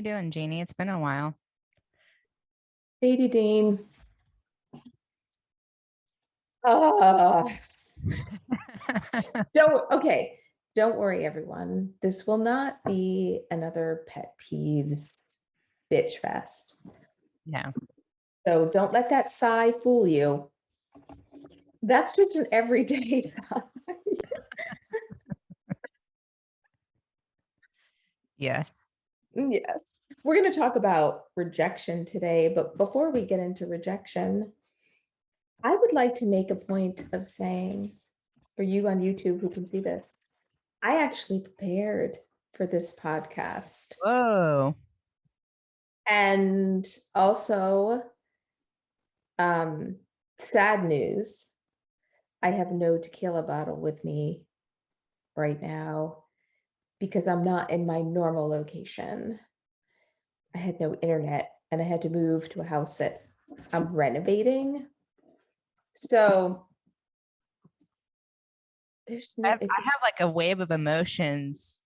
you doing, Jeannie? It's been a while. Sadie Dean. Oh, don't worry, everyone. This will not be another pet peeves bitch fest. Yeah. So don't let that sigh fool you. That's just an everyday sigh. Yes. Yes. We're going to talk about rejection today, but before we get into rejection, I would like to make a point of saying, for you on YouTube who can see this, I actually prepared for this podcast. Whoa. And also, sad news, I have no tequila bottle with me right now because I'm not in my normal location. I had no internet and I had to move to a house that I'm renovating. So there's I no, have, I have like a wave of emotions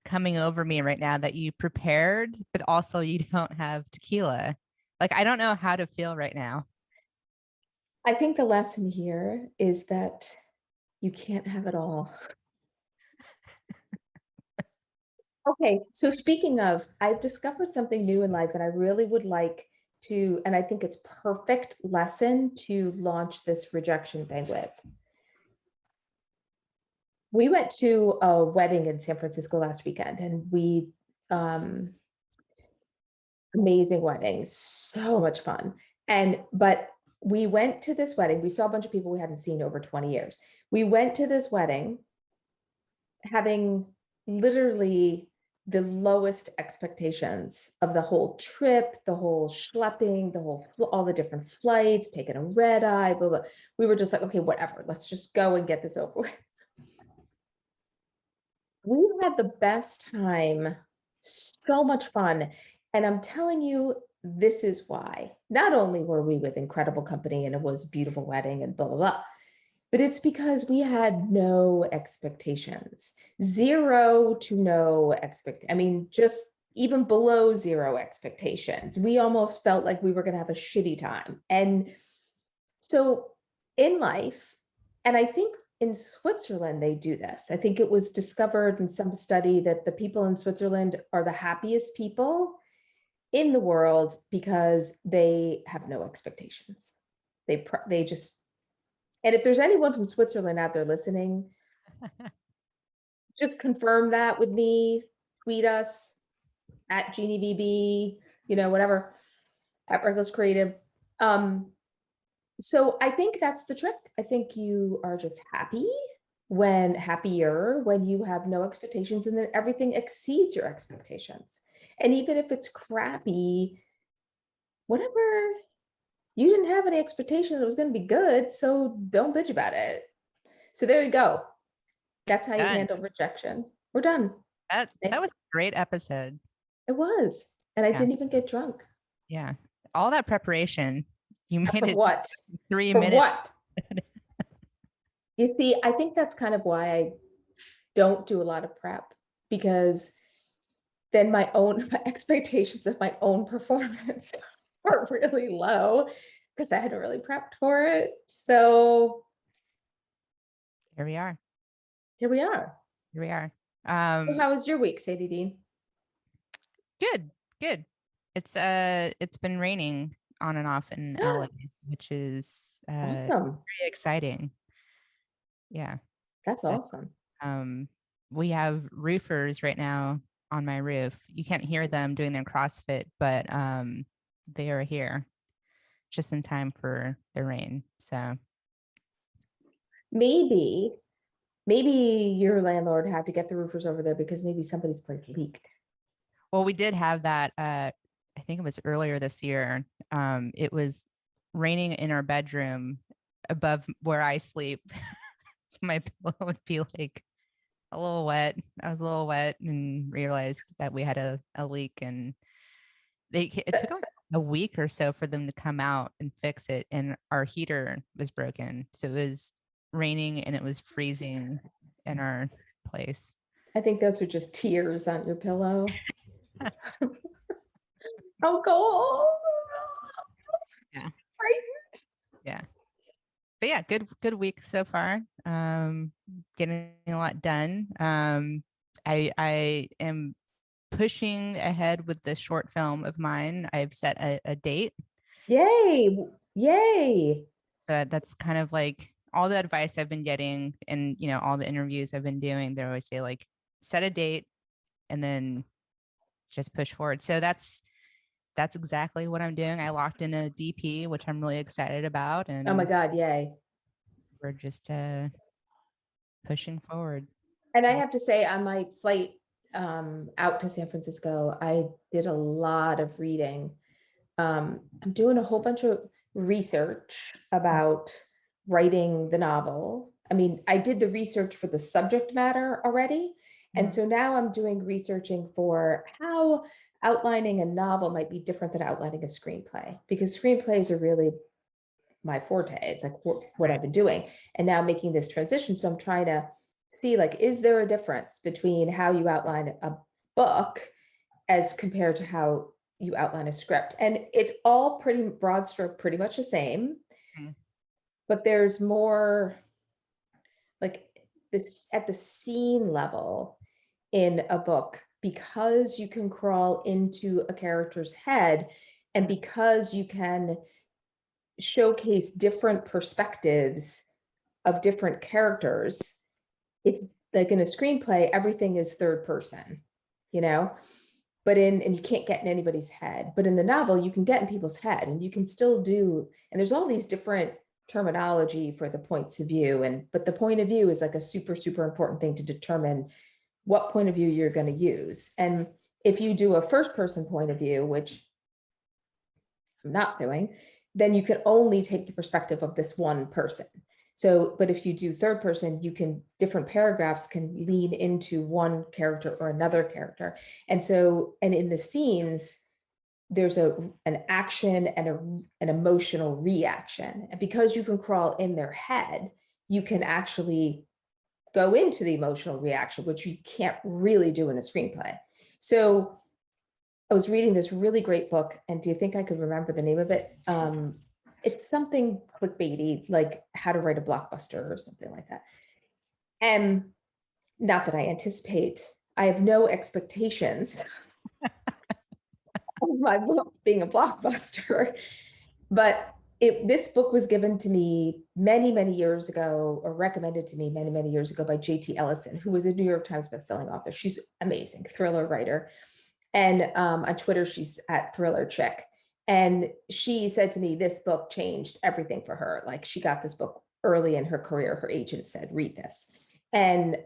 coming over me right now that you prepared, but also you don't have tequila. Like, I don't know how to feel right now. I think the lesson here is that you can't have it all. Okay, so speaking of, I've discovered something new in life and I really would like to, and I think it's perfect lesson to launch this rejection thing with. We went to a wedding in San Francisco last weekend and we, amazing wedding, so much fun. But we went to this wedding, we saw a bunch of people we hadn't seen over 20 years. We went to this wedding having literally the lowest expectations of the whole trip, the whole schlepping, all the different flights, taking a red eye, blah, blah. We were just like, okay, whatever, let's just go and get this over with. We had the best time, so much fun. And I'm telling you, this is why. Not only were we with incredible company and it was a beautiful wedding and blah, blah, blah, but it's because we had no expectations, zero to no I mean, just even below zero expectations. We almost felt like we were going to have a shitty time. And so in life, and I think in Switzerland, they do this. I think it was discovered in some study that the people in Switzerland are the happiest people in the world because they have no expectations. They just, and if there's anyone from Switzerland out there listening, just confirm that with me, tweet us at GenieVB, whatever, at Reckless Creative. So I think that's the trick. I think you are just happier when you have no expectations and then everything exceeds your expectations. And even if it's crappy, whatever, you didn't have any expectations it was going to be good, so don't bitch about it. So there you go. That's how you handle rejection. We're done. That was a great episode. It was. And I didn't even get drunk. Yeah. All that preparation. You made For it what? 3 For minutes. what? You see, I think that's kind of why I don't do a lot of prep, because then my expectations of my own performance are really low because I hadn't really prepped for it. So Here we are. here we are. Here we are. So how was your week, Sadie Dean? Good. It's been raining on and off in LA, which is Awesome. very exciting. Yeah. That's awesome. We have roofers right now on my roof. You can't hear them doing their CrossFit, but they are here just in time for the rain. So maybe your landlord had to get the roofers over there because maybe somebody's place leaked. Well, we did have that. I think it was earlier this year. It was raining in our bedroom above where I sleep. So my pillow would be like a little wet. I was a little wet and realized that we had a leak, and it took like a week or so for them to come out and fix it. And our heater was broken. So it was raining and it was freezing in our place. I think those are just tears on your pillow. Oh, go. Yeah. Right. Yeah. But yeah, good week so far. Getting a lot done. I am pushing ahead with this short film of mine. I've set a date. Yay. Yay. So that's kind of like all the advice I've been getting and, you know, all the interviews I've been doing. They always say like set a date and then just push forward. So that's exactly what I'm doing. I locked in a DP, which I'm really excited about. Oh my And God. Yay. we're just pushing forward. And I have to say, on my flight out to San Francisco, I did a lot of reading. I'm doing a whole bunch of research about writing the novel. I mean, I did the research for the subject matter already. And so now I'm doing researching for how outlining a novel might be different than outlining a screenplay, because screenplays are really my forte. It's like what I've been doing. And now making this transition. So I'm trying to see, like, is there a difference between how you outline a book as compared to how you outline a script? And it's all pretty broad stroke, pretty much the same, but there's more like this at the scene level in a book, because you can crawl into a character's head and because you can showcase different perspectives of different characters. It's like in a screenplay, everything is third person, you know, and you can't get in anybody's head. But in the novel, you can get in people's head and you can still do, and there's all these different terminology for the points of view. But the point of view is like a super, super important thing to determine what point of view you're going to use. And if you do a first person point of view, which I'm not doing, then you can only take the perspective of this one person. So, but if you do third person, different paragraphs can lean into one character or another character. And so, and in the scenes, there's an action and an emotional reaction. And because you can crawl in their head, you can actually go into the emotional reaction, which you can't really do in a screenplay. So I was reading this really great book, and do you think I could remember the name of it? It's something clickbaity, like How to Write a Blockbuster or something like that. And not that I have no expectations of my book being a blockbuster, but this book was given to me many, many years ago, or recommended to me many, many years ago by J.T. Ellison, who was a New York Times bestselling author. She's amazing, thriller writer. And on Twitter, she's at Thriller Chick. And she said to me, this book changed everything for her. Like, she got this book early in her career. Her agent said, read this. And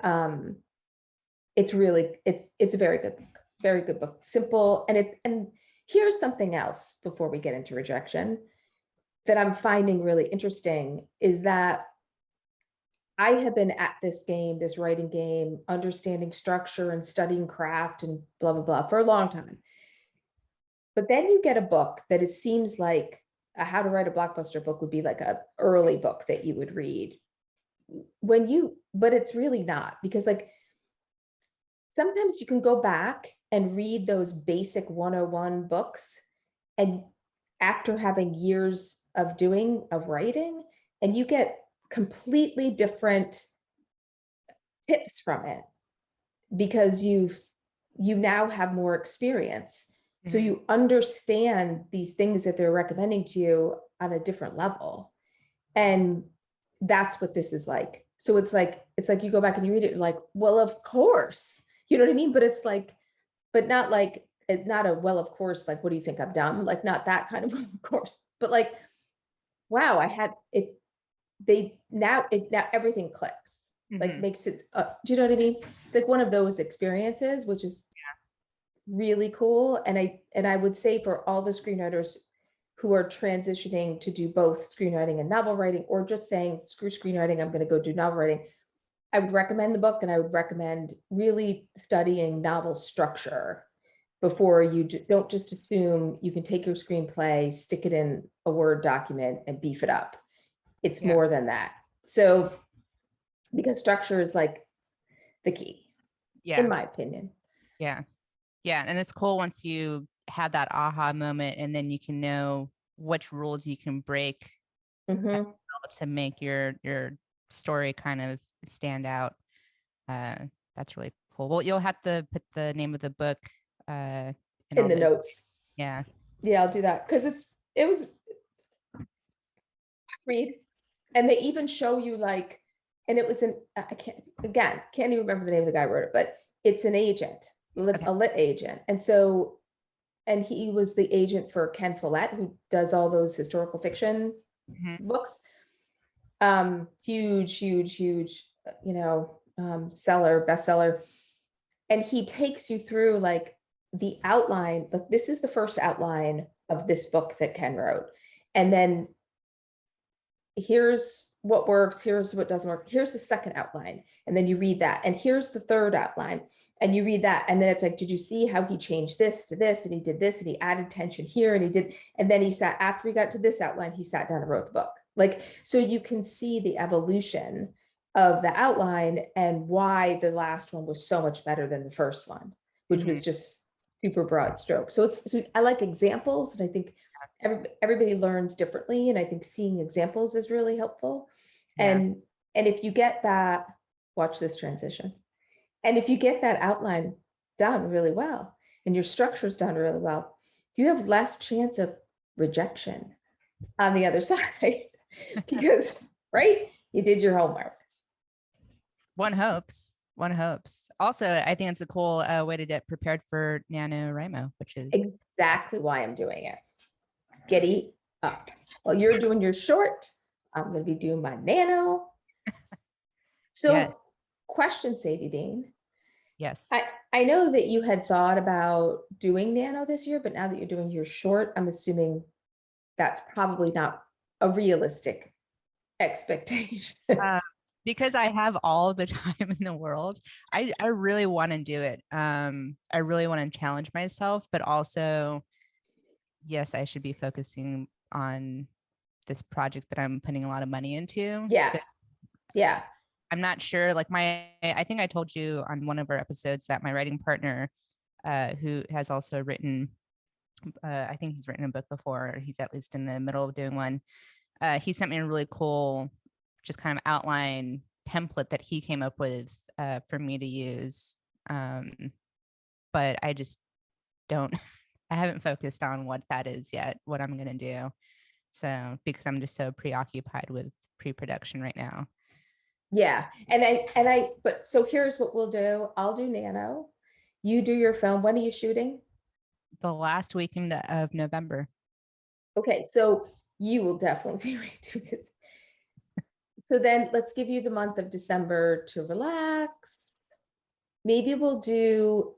it's a very good book, simple. And here's something else before we get into rejection that I'm finding really interesting, is that I have been at this writing game, understanding structure and studying craft and blah, blah, blah for a long time. But then you get a book that seems like a How to Write a Blockbuster book would be like an early book that you would read but it's really not, because like sometimes you can go back and read those basic 101 books, and after having years of writing, and you get completely different tips from it, because you now have more experience. So you understand these things that they're recommending to you on a different level. And that's what this is like. So it's like you go back and you read it, you're like, well, of course, you know what I mean? But it's like, but not like, it's not a, well, of course, like, what do you think I'm dumb? Like, not that kind of, of course, but like, wow, I had it. Now everything clicks, like makes it, do you know what I mean? It's like one of those experiences, which is really cool. And I would say for all the screenwriters who are transitioning to do both screenwriting and novel writing, or just saying, screw screenwriting, I'm going to go do novel writing, I would recommend the book, and I would recommend really studying novel structure before you don't just assume you can take your screenplay, stick it in a Word document and beef it up. It's more than that. So, because structure is like the key, in my opinion. Yeah. And it's cool once you have that aha moment, and then you can know which rules you can break to make your story kind of stand out. That's really cool. Well, you'll have to put the name of the book in the notes. Yeah. Yeah, I'll do that, because it was read, and they even show you like, and it was I can't even remember the name of the guy who wrote it, but it's an agent, a lit agent. And so, and he was the agent for Ken Follett, who does all those historical fiction books. Huge, bestseller. And he takes you through like the outline, like this is the first outline of this book that Ken wrote. And then here's what works, here's what doesn't work, here's the second outline, and then you read that, and here's the third outline, and you read that, and then it's like, did you see how he changed this to this, and he did this, and he added tension here, and he did, and then he sat, after he got to this outline, he sat down and wrote the book. Like, so you can see the evolution of the outline and why the last one was so much better than the first one, which was just super broad stroke. So I like examples, and I think everybody learns differently, and I think seeing examples is really helpful. And if you get that, watch this transition, and if you get that outline done really well and your structure's done really well, you have less chance of rejection on the other side because you did your homework. One hopes. Also, I think it's a cool way to get prepared for NaNoWriMo, which is exactly why I'm doing it. Giddy up. While you're doing your short, I'm going to be doing my nano. So question, Sadie Dean. Yes. I know that you had thought about doing nano this year, but now that you're doing your short, I'm assuming that's probably not a realistic expectation. Because I have all the time in the world, I really want to do it. I really want to challenge myself, but also, yes, I should be focusing on this project that I'm putting a lot of money into. Yeah. I'm not sure, like I think I told you on one of our episodes that my writing partner, who has also written, I think he's written a book before, or he's at least in the middle of doing one. He sent me a really cool, just kind of outline template that he came up with for me to use. But I just don't, I haven't focused on what that is yet, what I'm going to do. So, because I'm just so preoccupied with pre-production right now. Yeah. But so here's what we'll do. I'll do nano. You do your film. When are you shooting? The last weekend of November. Okay. So you will definitely be ready to do this. So then let's give you the month of December to relax. Maybe we'll do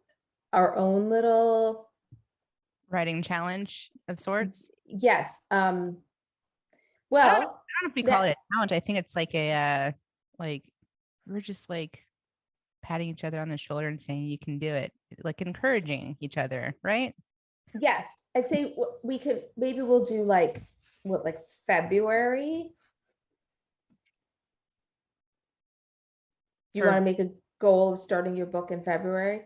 our own little writing challenge of sorts. Yes. Well, I don't know if we call it a challenge. I think it's like a, like, we're just like patting each other on the shoulder and saying, you can do it, like encouraging each other, right? Yes. I'd say maybe we'll do like February. You want to make a goal of starting your book in February?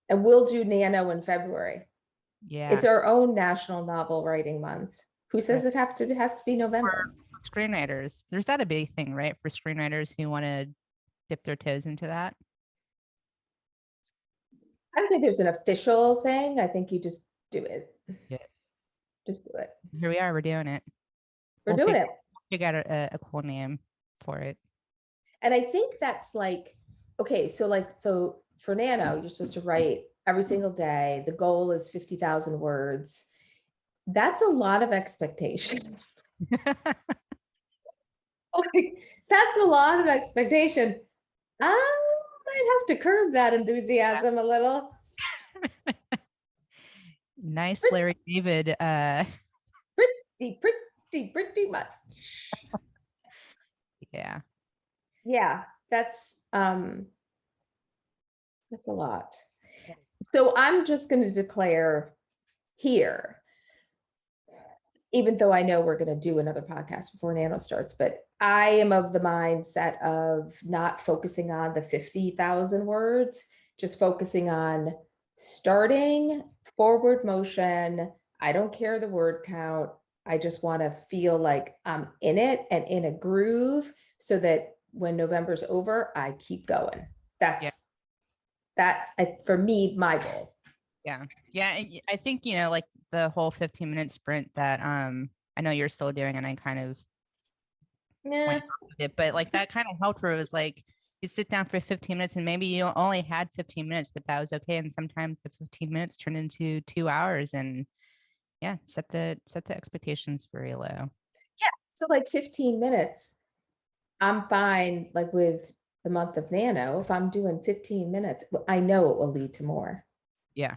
And we'll do nano in February. Yeah. It's our own National Novel Writing Month. Who says it has to be November? For screenwriters. There's that a big thing, right? For screenwriters who want to dip their toes into that. I don't think there's an official thing. I think you just do it. Yeah. Just do it. Here we are. We're doing it. We're doing it. Figure out a cool name for it. And I think that's like, okay, so for nano, you're supposed to write every single day. The goal is 50,000 words. That's a lot of expectation. That's a lot of expectation. I might have to curb that enthusiasm a little. Nice, Larry David. Pretty much. Yeah. Yeah, that's a lot. So I'm just going to declare here, even though I know we're going to do another podcast before nano starts, but I am of the mindset of not focusing on the 50,000 words, just focusing on starting forward motion. I don't care the word count. I just want to feel like I'm in it and in a groove so that when November's over, I keep going. Yeah. That's for me, my goal. Yeah. Yeah. I think, like the whole 15-minute sprint that I know you're still doing, and I kind of Yeah. went off of it, but like that kind of helped, where it was like you sit down for 15 minutes and maybe you only had 15 minutes, but that was okay. And sometimes the 15 minutes turned into 2 hours, and yeah, set the expectations very low. Yeah. So like 15 minutes, I'm fine. Like with the month of Nano, if I'm doing 15 minutes, I know it will lead to more, Yeah.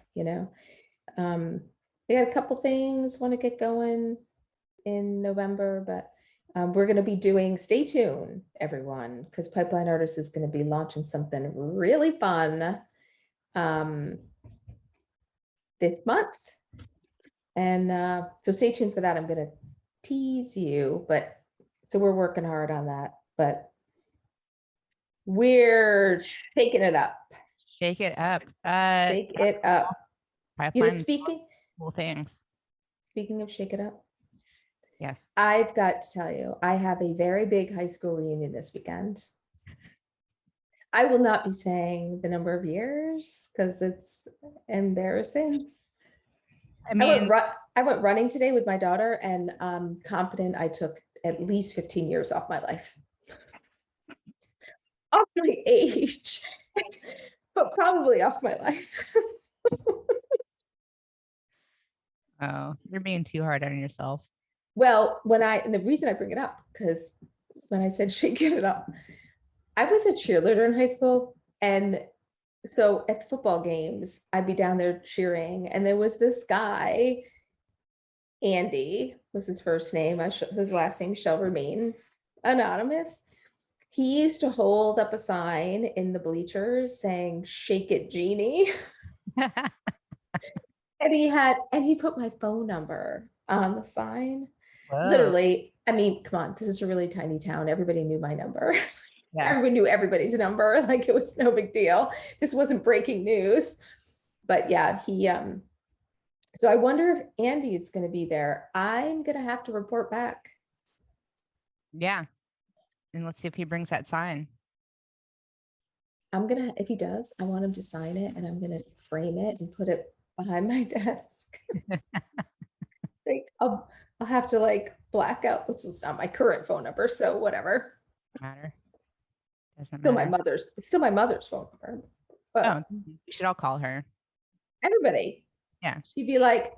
I got a couple things want to get going in November, but we're going to be doing, stay tuned, everyone, because Pipeline Artists is going to be launching something really fun this month. And so stay tuned for that. I'm going to tease you, but so we're working hard on that, but we're shaking it up. Shake it up. Shake it up. Pipeline, Speaking cool things. Speaking of shake it up, Yes. I've got to tell you, I have a very big high school reunion this weekend. I will not be saying the number of years because it's embarrassing. I mean, I went running today with my daughter, and I'm confident I took at least 15 years off my life. Off my age, but probably off my life. oh, you're being too hard on yourself. Well, and the reason I bring it up, because when I said shake it up, I was a cheerleader in high school. And so at the football games, I'd be down there cheering. And there was this guy, Andy was his first name. His last name shall remain anonymous. He used to hold up a sign in the bleachers saying, "Shake it, Jeannie." And he put my phone number on the sign. Whoa. Literally, I mean, come on, this is a really tiny town. Everybody knew my number. Yeah. Everyone knew everybody's number. Like, it was no big deal. This wasn't breaking news. But yeah, so I wonder if Andy's going to be there. I'm going to have to report back. Yeah. And let's see if he brings that sign. If he does, I want him to sign it, and I'm going to frame it and put it behind my desk. Like, I'll have to like black out. This is not my current phone number, so whatever. Matter. Doesn't Still matter. it's still my mother's phone number. But we should all call her. Everybody. Yeah. She'd be like,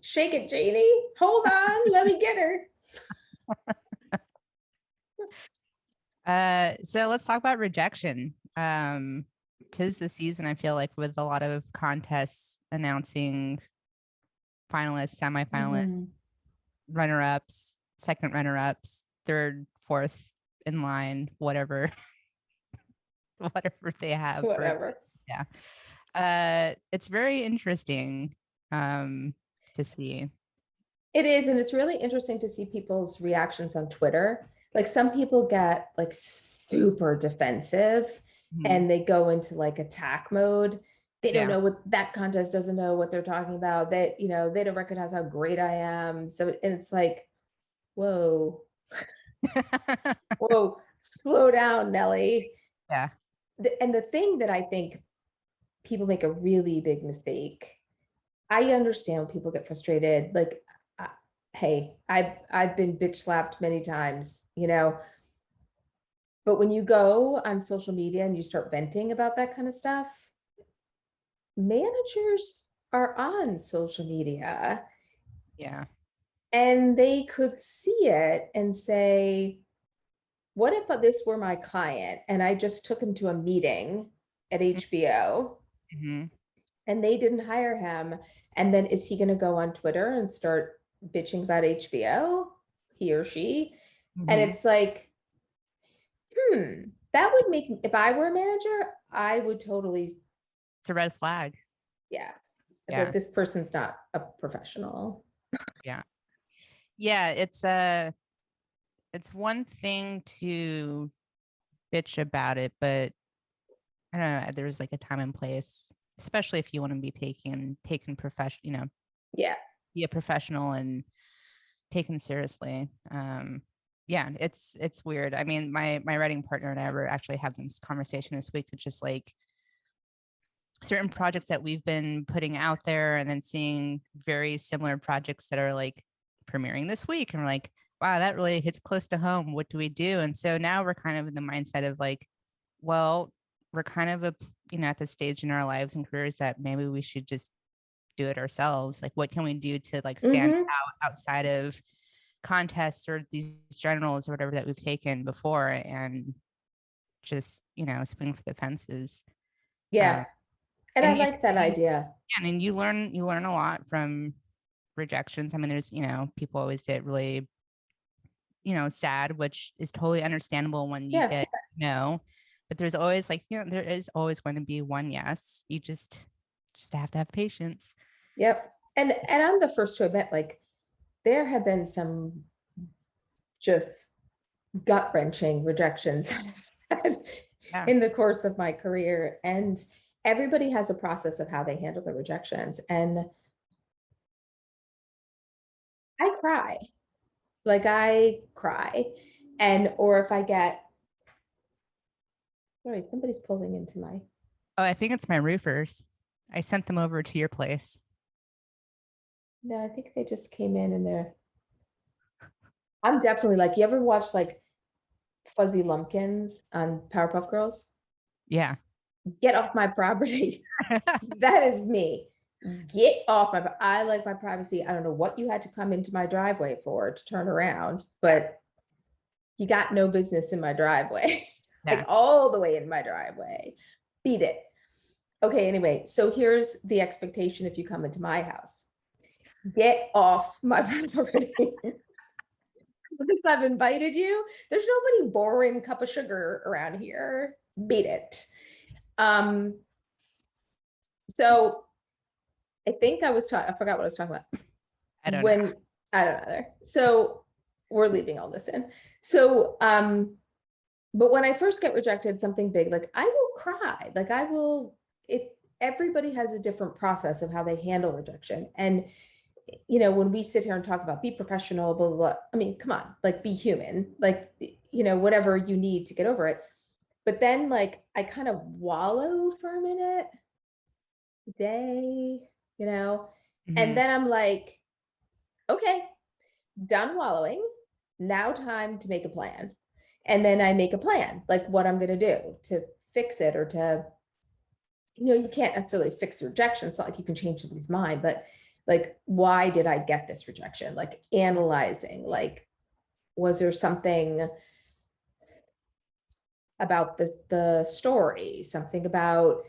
shake it, Janie. Hold on, let me get her. So let's talk about rejection. 'Tis the season, I feel like, with a lot of contests announcing finalists, semifinalists, runner-ups, second runner-ups, third, fourth in line, whatever they have. Whatever. It's very interesting to see. It is, and it's really interesting to see people's reactions on Twitter. Like, some people get like super defensive and they go into like attack mode. They don't know what that contest doesn't know what they're talking about. That, they don't recognize how great I am. So, and it's like, whoa, whoa, slow down, Nelly. Yeah. And the thing that I think people make a really big mistake. I understand when people get frustrated. Like, hey, I've been bitch slapped many times, but when you go on social media and you start venting about that kind of stuff, managers are on social media. Yeah. And they could see it and say, what if this were my client and I just took him to a meeting at HBO and they didn't hire him? And then is he going to go on Twitter and start bitching about HBO, he or she? And it's like, that would make, if I were a manager, I would totally. It's a red flag. Yeah. But this person's not a professional. Yeah. It's one thing to bitch about it, but I don't know, there's like a time and place, especially if you want to be taken professional, Yeah. be a professional and taken seriously. Yeah, it's weird. I mean, my writing partner and I were actually having this conversation this week, which is like certain projects that we've been putting out there and then seeing very similar projects that are like premiering this week. And we're like, wow, that really hits close to home. What do we do? And so now we're kind of in the mindset of like, well, we're kind of at the stage in our lives and careers that maybe we should just do it ourselves. Like, what can we do to like stand out outside of contests or these generals or whatever that we've taken before and just, swing for the fences. Yeah. And I And like that idea. and you learn a lot from rejections. I mean, there's, people always get really, sad, which is totally understandable when you get no, but there's always like, there is always going to be one yes. You just have to have patience. Yep. And I'm the first to admit, like, there have been some just gut-wrenching rejections in the course of my career. And everybody has a process of how they handle the rejections. And I cry. Or if I get, sorry, somebody's pulling into my. Oh, I think it's my roofers. I sent them over to your place. No, I think they just came in and I'm definitely like, you ever watch like Fuzzy Lumpkins on Powerpuff Girls? Yeah. Get off my property. That is me. Get off I like my privacy. I don't know what you had to come into my driveway for to turn around, but you got no business in my driveway. Like all the way in my driveway. Beat it. Okay, anyway, so here's the expectation if you come into my house. Get off my property. Since I've invited you, there's nobody boring cup of sugar around here. Beat it. So I think I forgot what I was talking about. I don't know. I don't know. So we're leaving all this in. So, but when I first get rejected, something big, like I will cry, like everybody has a different process of how they handle rejection. And, when we sit here and talk about be professional, blah, blah, blah, I mean, come on, like be human, like, whatever you need to get over it. But then like, I kind of wallow for a minute, day, and then I'm like, okay, done wallowing. Now time to make a plan. And then I make a plan, like what I'm going to do to fix it or to, you can't necessarily fix rejection. It's not like you can change somebody's mind, but like, why did I get this rejection? Like analyzing, like, was there something about the story, something about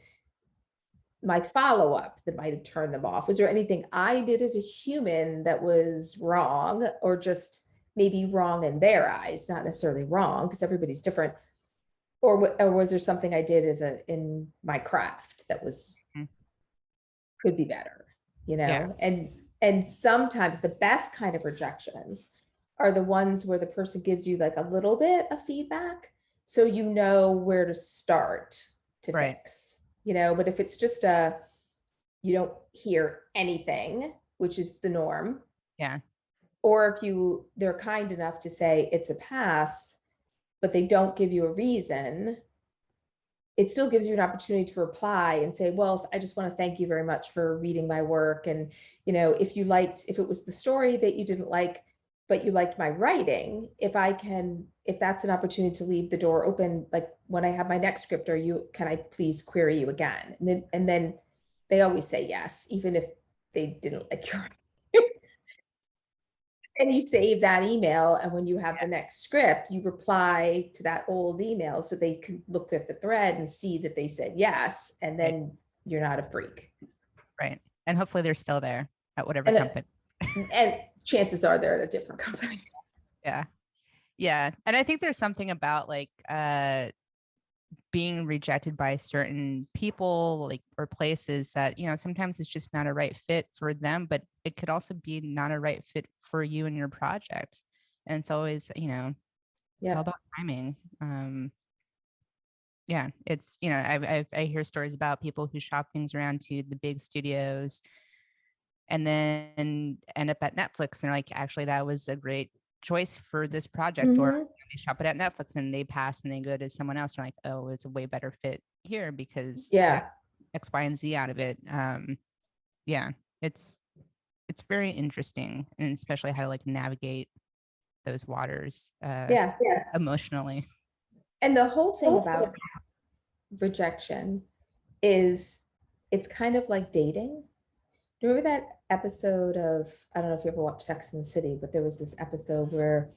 my follow-up that might have turned them off? Was there anything I did as a human that was wrong, or just maybe wrong in their eyes, not necessarily wrong because everybody's different? Or was there something I did in my craft that could be better, and sometimes the best kind of rejections are the ones where the person gives you like a little bit of feedback, so you know where to start to fix, but if it's just you don't hear anything, which is the norm. Yeah. Or if they're kind enough to say it's a pass, but they don't give you a reason, it still gives you an opportunity to reply and say, well, I just want to thank you very much for reading my work. And, if it was the story that you didn't like, but you liked my writing, if that's an opportunity to leave the door open, like when I have my next script, can I please query you again? And then they always say yes, even if they didn't like your and you save that email, and when you have the next script, you reply to that old email so they can look at the thread and see that they said yes, and then you're not a freak. Right. And hopefully they're still there at whatever company. And chances are they're at a different company. Yeah. Yeah. And I think there's something about like being rejected by certain people, like, or places that, sometimes it's just not a right fit for them, but it could also be not a right fit for you and your project. And it's always, it's all about timing. Yeah, it's, I hear stories about people who shop things around to the big studios and then end up at Netflix and they're like, actually, that was a great choice for this project. Or Mhm. they shop it at Netflix and they pass and they go to someone else and like, oh, it's a way better fit here because I got Yeah. X, Y, and Z out of it. Yeah, it's it's very interesting, and especially how to like navigate those waters Yeah. emotionally. And the whole thing about rejection is it's kind of like dating. Do you remember that episode of, I don't know if you ever watched Sex and the City, but there was this episode where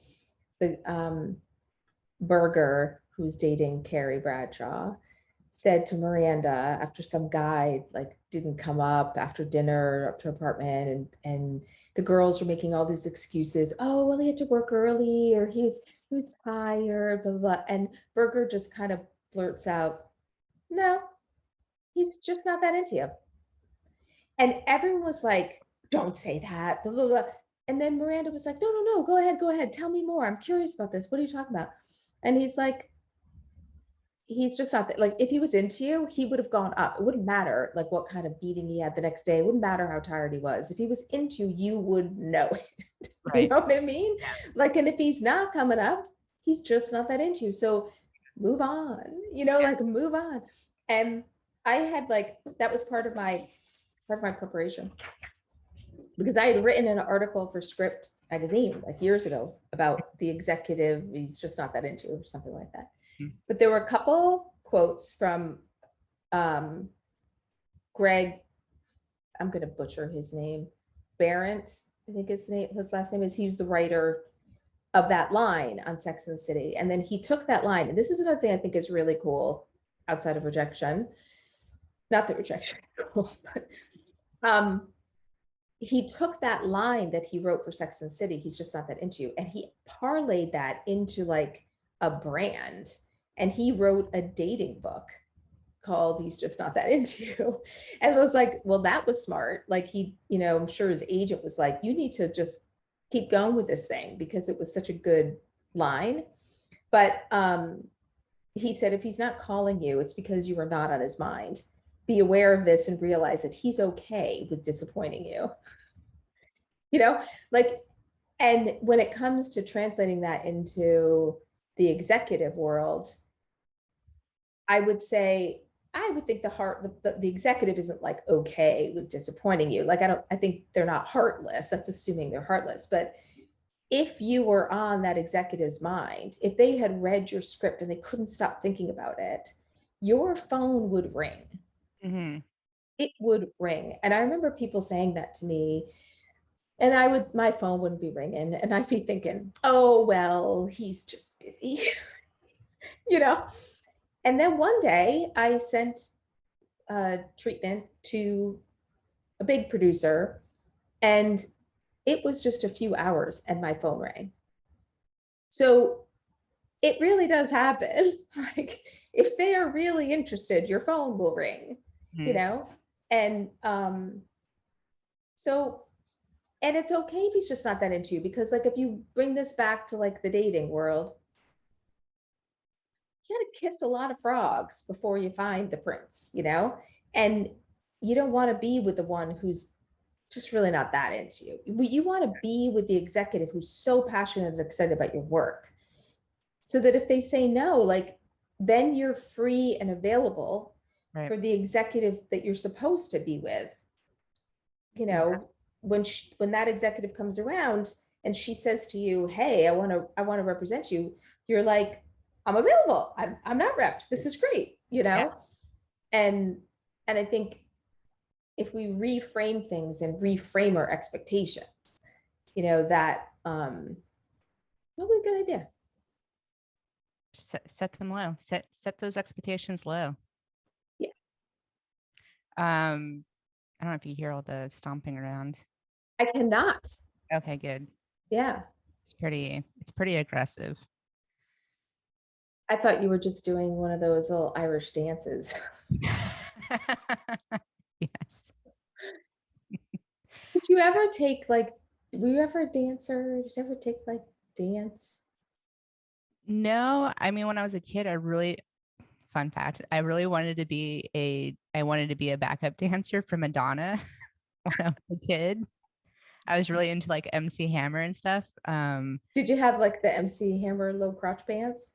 the Berger, who's dating Carrie Bradshaw, said to Miranda after some guy like didn't come up after dinner up to her apartment, and the girls were making all these excuses. Oh, well, he had to work early, or he was tired, blah, blah, blah. And Berger just kind of blurts out, no, he's just not that into you. And everyone was like, don't say that, blah, blah, blah. And then Miranda was like, no, no, no, go ahead, tell me more. I'm curious about this. What are you talking about? And he's like, he's just not that, like, if he was into you, he would have gone up. It wouldn't matter like what kind of beating he had the next day. It wouldn't matter how tired he was. If he was into you, you would know it. You Right. know what I mean? Like, and if he's not coming up, he's just not that into you. So move on, like move on. And I had like, that was part of my preparation, because I had written an article for Script magazine like years ago about the executive, he's just not that into you, or something like that. Mm. But there were a couple quotes from um, Greg, I'm going to butcher his name, Barrett, I think his last name is, he's the writer of that line on Sex and the City. And then he took that line, and this is another thing I think is really cool outside of rejection. Not that rejection is cool, but he took that line that he wrote for Sex and the City, he's just not that into you, and he parlayed that into like a brand. And he wrote a dating book called He's Just Not That Into You. And it was like, well, that was smart. Like he, I'm sure his agent was like, you need to just keep going with this thing, because it was such a good line. But he said, if he's not calling you, it's because you are not on his mind. Be aware of this and realize that he's okay with disappointing you. You know, like, and when it comes to translating that into the executive world, I would say, I would think the executive isn't like okay with disappointing you. Like, I think they're not heartless. That's assuming they're heartless. But if you were on that executive's mind, if they had read your script and they couldn't stop thinking about it, your phone would ring. Mm-hmm. It would ring. And I remember people saying that to me, and my phone wouldn't be ringing, and I'd be thinking, oh, well, he's just busy, you know? And then one day I sent a treatment to a big producer, and it was just a few hours and my phone rang. So it really does happen. Like, if they are really interested, your phone will ring, you Mm-hmm. know? And so, and it's okay if he's just not that into you, because like if you bring this back to like the dating world, you gotta kiss a lot of frogs before you find the prince, and you don't want to be with the one who's just really not that into you. You want to be with the executive who's so passionate and excited about your work, so that if they say no, like, then you're free and available Right. for the executive that you're supposed to be with. Exactly. When that executive comes around and she says to you, hey, I want to represent you, you're like, I'm available, I'm not repped, this is great, Yeah. and I think if we reframe things and reframe our expectations, that will be a good idea. Set them low. Set those expectations low. Yeah. I don't know if you hear all the stomping around. I cannot. Okay, good. Yeah. It's pretty aggressive. I thought you were just doing one of those little Irish dances. Yes. Did you ever take like, were you ever a dancer? Did you ever take like dance? No, I mean, when I was a kid, I really fun fact. I really wanted to be a backup dancer for Madonna when I was a kid. I was really into like MC Hammer and stuff. Did you have like the MC Hammer low crotch pants?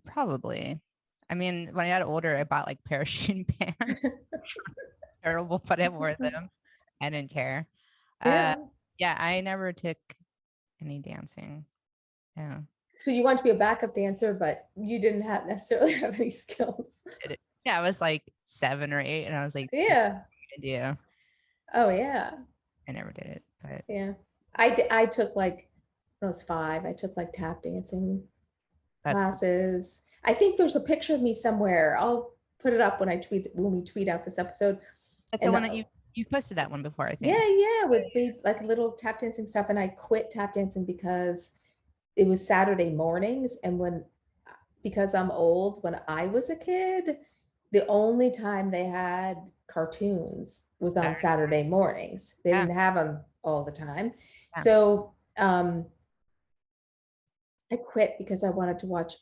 Probably. I mean, when I got older, I bought like parachute pants. Terrible, but I wore them. I didn't care. Yeah. Yeah, I never took any dancing. Yeah. So you want to be a backup dancer, but you didn't have necessarily have any skills. Yeah, I was like 7 or 8, and I was like, this is Yeah. a good idea. Oh yeah. I never did it, but Yeah. I took like when I was 5, I took like tap dancing that's cool. classes. I think there's a picture of me somewhere. I'll put it up when we tweet out this episode. That's the And one that you posted that one before, I think. yeah, with like little tap dancing stuff. And I quit tap dancing because it was Saturday mornings. And because I'm old, when I was a kid, the only time they had cartoons was on Saturday mornings. They Yeah. didn't have them all the time. Yeah. So I quit because I wanted to watch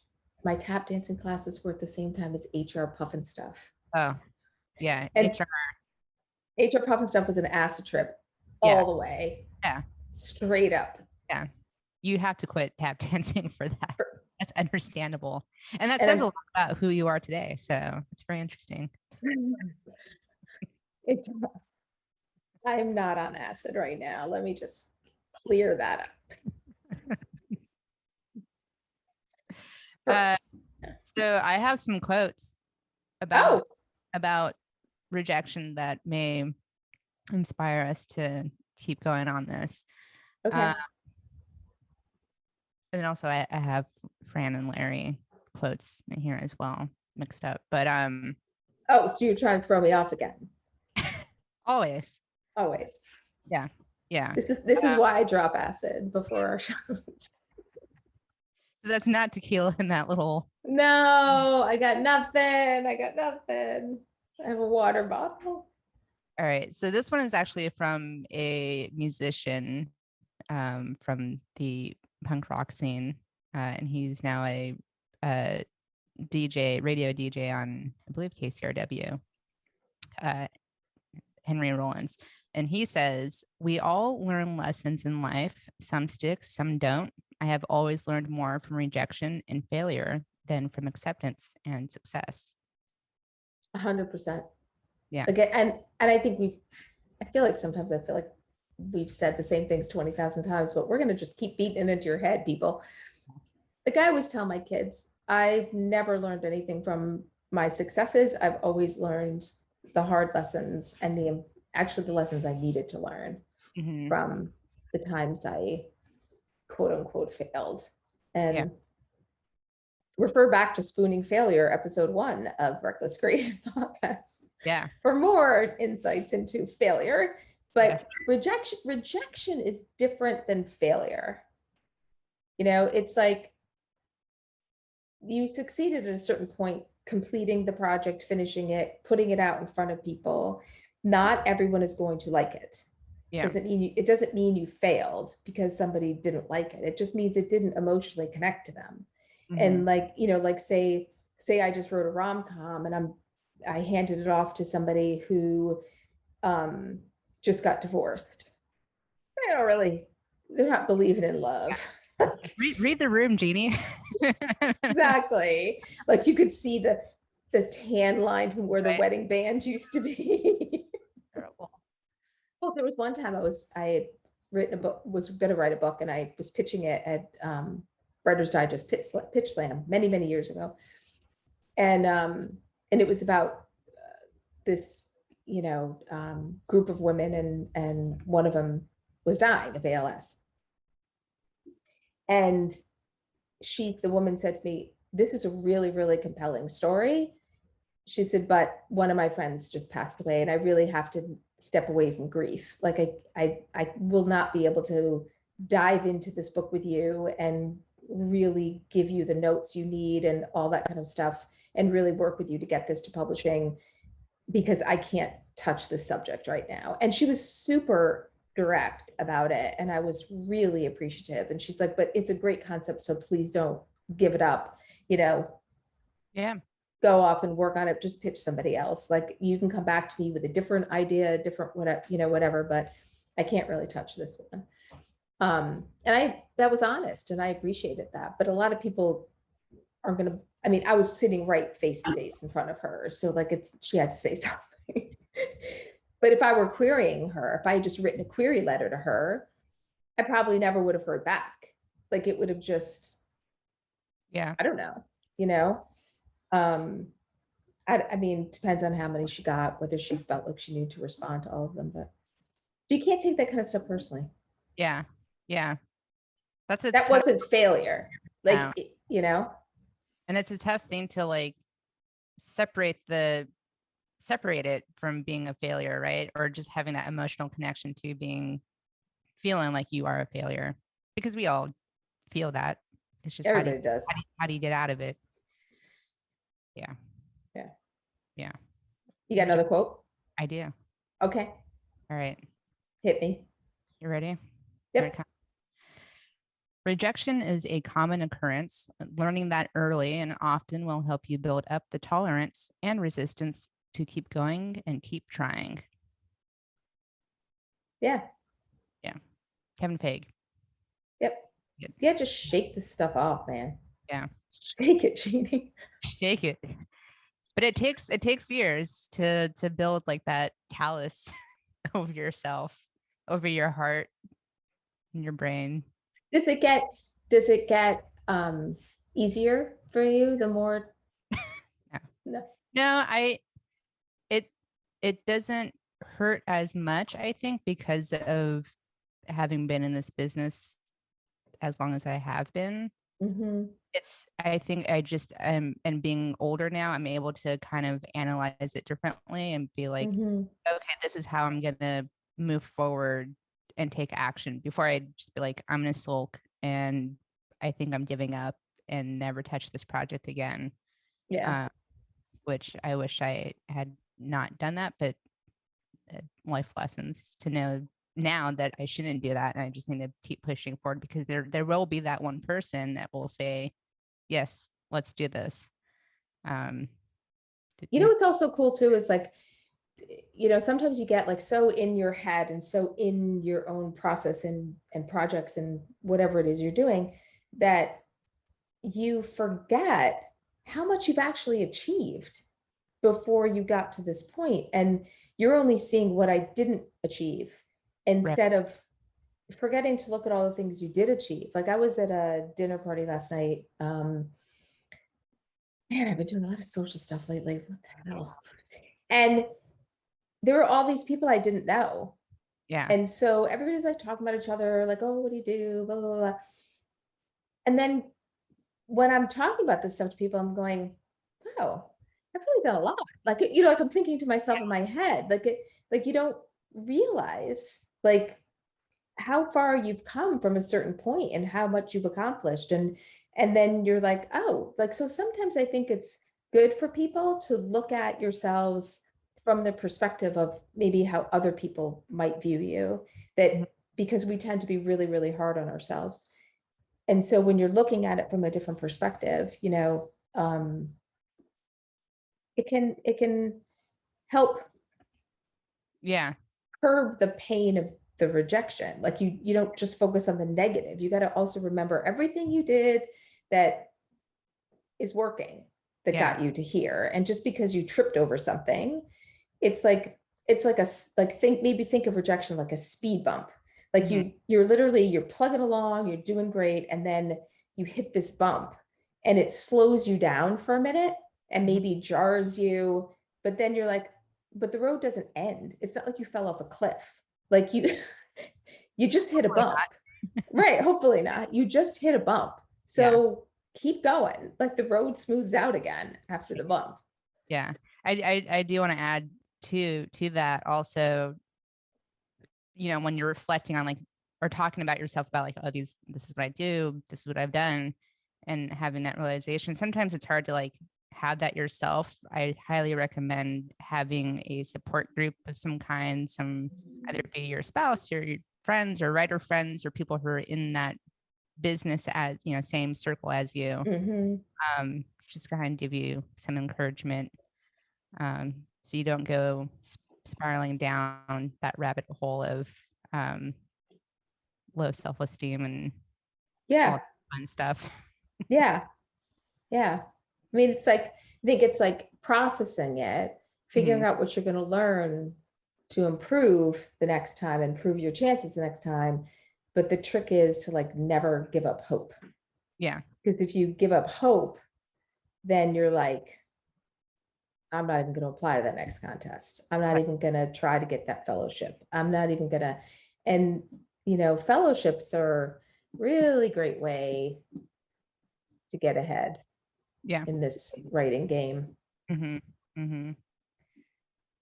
my tap dancing classes were at the same time as HR Puffin Stuff. Oh, yeah. And HR. HR Puffin Stuff was an acid trip Yeah. all the way. Yeah. Straight up. Yeah. You have to quit tap dancing for that. That's understandable. And that And says a lot about who you are today. So it's very interesting. It does. I'm not on acid right now. Let me just clear that up. So I have some quotes about rejection that may inspire us to keep going on this. Okay. And then also I have Fran and Larry quotes in here as well, mixed up. But oh, so you're trying to throw me off again? Always. Yeah. This is why I drop acid before our show. So that's not tequila in that little. No, I got nothing. I have a water bottle. All right. So this one is actually from a musician from the punk rock scene. And he's now a radio DJ on, I believe, KCRW, Henry Rollins. And he says, "We all learn lessons in life. Some stick, some don't. I have always learned more from rejection and failure than from acceptance and success." 100%. Yeah. Again, and I think I feel like we've said the same things 20,000 times, but we're going to just keep beating it into your head, people. Like I always tell my kids, I've never learned anything from my successes. I've always learned the hard lessons and the lessons I needed to learn from the times I quote unquote failed. And refer back to Spooning Failure, episode 1 of Reckless Creative Podcast. Yeah. For more insights into failure. But rejection is different than failure. You know, it's like you succeeded at a certain point, completing the project, finishing it, putting it out in front of people. Not everyone is going to like it. Yeah. It doesn't mean you failed because somebody didn't like it. It just means it didn't emotionally connect to them. And like, you know, like say I just wrote a rom-com and I handed it off to somebody who just got divorced. They're not believing in love. Read the room, Jeannie. Exactly. Like you could see the tan line from where the wedding band used to be. Terrible. Well, there was one time I had written a book, was going to write a book, and I was pitching it at Writer's Digest Pitch Slam many years ago, and it was about this, you know, group of women, and one of them was dying of ALS, and the woman said to me, "This is a really compelling story." She said, "But one of my friends just passed away, and I really have to step away from grief. Like I will not be able to dive into this book with you and really give you the notes you need and all that kind of stuff and really work with you to get this to publishing because I can't touch this subject right now." And she was super direct about it, and I was really appreciative. And she's like, "But it's a great concept, so please don't give it up, you know." Yeah. go off and work on it, just pitch somebody else. Like you can come back to me with a different idea, different whatever, whatever, but I can't really touch this one. And that was honest and I appreciated that. But a lot of people are going to, I mean, I was sitting right face to face in front of her. So like she had to say something. But if I were querying her, if I had just written a query letter to her, I probably never would have heard back. Like it would have just, Yeah. I don't know, I mean, depends on how many she got, whether she felt like she needed to respond to all of them, but you can't take that kind of stuff personally. Yeah. Yeah. That's a That tough, wasn't failure. Like, and it's a tough thing to like separate it from being a failure, right? Or just having that emotional connection to feeling like you are a failure, because we all feel that. It's just everybody does. How do you get out of it? Yeah. Yeah. Yeah. You got another quote? I do. Okay. All right. Hit me. You ready? Yep. Rejection is a common occurrence. Learning that early and often will help you build up the tolerance and resistance to keep going and keep trying. Yeah. Yeah. Kevin Feige. Yep. Good. Yeah, just shake this stuff off, man. Yeah. Shake it, Jeannie. Shake it. But it takes years to build like that callus over yourself, over your heart and your brain. Does it get easier for you the more? No, it doesn't hurt as much, I think, because of having been in this business as long as I have been. Mm-hmm. I think I just and being older now, I'm able to kind of analyze it differently and be like, okay, this is how I'm gonna move forward and take action, before I just be like, I'm gonna sulk and I think I'm giving up and never touch this project again. Yeah. Which I wish I had not done that, but life lessons to know now that I shouldn't do that, and I just need to keep pushing forward, because there will be that one person that will say, yes, let's do this. What's also cool too is like, sometimes you get like so in your head and so in your own process and projects and whatever it is you're doing, that you forget how much you've actually achieved before you got to this point. And you're only seeing what I didn't achieve instead of forgetting to look at all the things you did achieve. Like I was at a dinner party last night. Man, I've been doing a lot of social stuff lately. What the hell? And there were all these people I didn't know. Yeah. And so everybody's like talking about each other, like, oh, what do you do? Blah, blah, blah. And then when I'm talking about this stuff to people, I'm going, wow, I've really done a lot. Like, like I'm thinking to myself in my head, like you don't realize like how far you've come from a certain point and how much you've accomplished. And then you're like, oh, like, so sometimes I think it's good for people to look at yourselves from the perspective of maybe how other people might view you, that because we tend to be really, really hard on ourselves. And so when you're looking at it from a different perspective, it can help curb the pain of the rejection. Like you don't just focus on the negative. You got to also remember everything you did that is working, that got you to here. And just because you tripped over something, it's like think of rejection like a speed bump. Like you're plugging along, you're doing great, and then you hit this bump and it slows you down for a minute and maybe jars you, but then you're like, but the road doesn't end. It's not like you fell off a cliff. Like you just hit a bump. Right, hopefully not. You just hit a bump. So keep going. Like the road smooths out again after the bump. Yeah. I do want to add to that also, when you're reflecting on like, or talking about yourself about like, oh, this is what I do, this is what I've done, and having that realization, sometimes it's hard to like have that yourself. I highly recommend having a support group of some kind, either be your spouse or your friends or writer friends or people who are in that business as, same circle as you. just kind of give you some encouragement, so you don't go spiraling down that rabbit hole of low self-esteem and all Yeah. that fun stuff. Yeah. Yeah. I mean, it's like, I think it's like processing it, figuring Mhm. out what you're going to learn to improve the next time, improve your chances the next time. But the trick is to like never give up hope. Yeah. Because if you give up hope, then you're like, I'm not even going to apply to that next contest. I'm not Right. even going to try to get that fellowship. I'm not even going to, and fellowships are really great way to get ahead Yeah. in this writing game, Mm-hmm. Mm-hmm.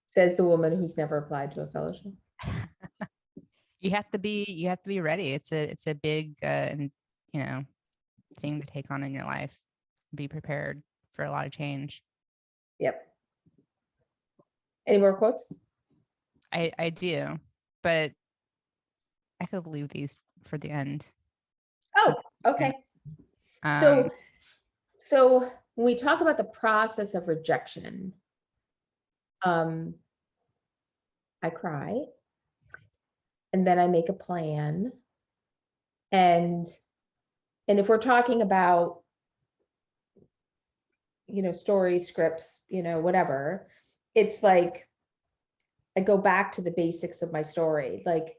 says the woman who's never applied to a fellowship. You have to be ready. It's a big and you know thing to take on in your life. Be prepared for a lot of change. Yep. Any more quotes? I do, but I could leave these for the end. Oh, Yeah. okay. Um, So when we talk about the process of rejection, um, I cry and then I make a plan. And if we're talking about, stories, scripts, whatever, it's like I go back to the basics of my story. Like,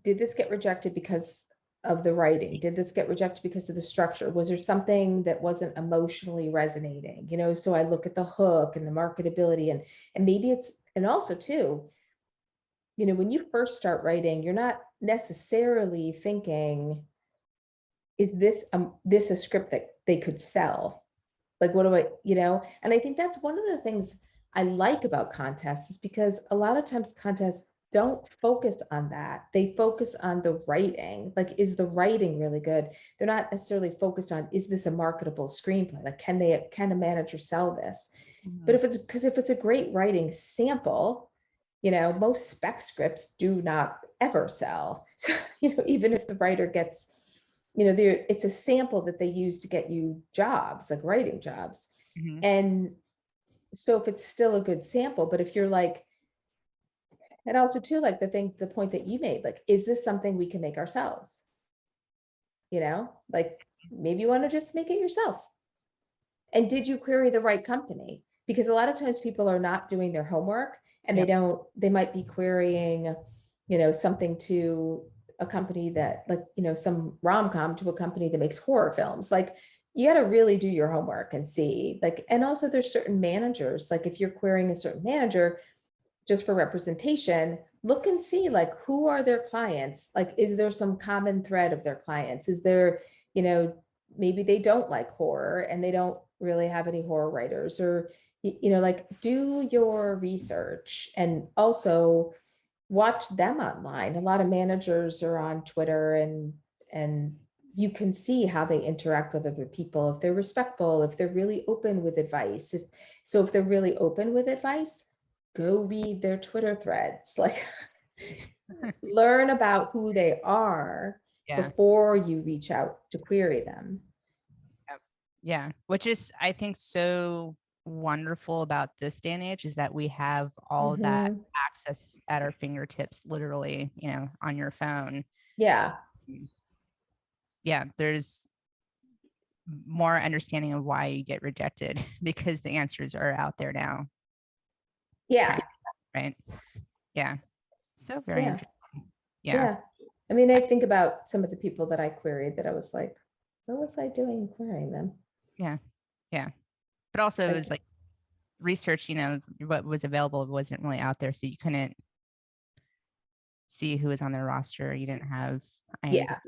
did this get rejected because of the writing? Did this get rejected because of the structure? Was there something that wasn't emotionally resonating? So I look at the hook and the marketability, and maybe it's, and also too, when you first start writing, you're not necessarily thinking, is this a script that they could sell? Like, what do and I think that's one of the things I like about contests, is because a lot of times contests don't focus on that. They focus on the writing. Like, is the writing really good? They're not necessarily focused on, is this a marketable screenplay? Like, can a manager sell this? But mhm. if it's a great writing sample, most spec scripts do not ever sell. So, even if the writer gets, it's a sample that they use to get you jobs, like writing jobs. Mhm. And so if it's still a good sample, but if you're like, and also too, like the point that you made, like, is this something we can make ourselves? Like, maybe you want to just make it yourself. And did you query the right company? Because a lot of times people are not doing their homework, and Yep. they might be querying, something to a company that, like, some rom-com to a company that makes horror films. Like, you got to really do your homework and see, like, and also there's certain managers, like if you're querying a certain manager just for representation, look and see, like, who are their clients? Like, is there some common thread of their clients? Is there, you know, maybe they don't like horror and they don't really have any horror writers, or, like, do your research and also watch them online. A lot of managers are on Twitter, and you can see how they interact with other people, if they're respectful, if they're really open with advice. If they're really open with advice, go read their Twitter threads. Like, learn about who they are Yeah. before you reach out to query them. Yep. Yeah. Which is, I think, so wonderful about this day and age, is that we have all that Mhm. access at our fingertips, literally, on your phone. Yeah. Mm. Yeah. There's more understanding of why you get rejected because the answers are out there now. Yeah. Kind of, right. Yeah. So very Yeah. interesting. Yeah. Yeah. I mean, I think about some of the people that I queried that I was like, what was I doing querying them? Yeah. Yeah. But also it Like, was like research, what was available wasn't really out there. So you couldn't see who was on their roster. You didn't have IMDb yeah,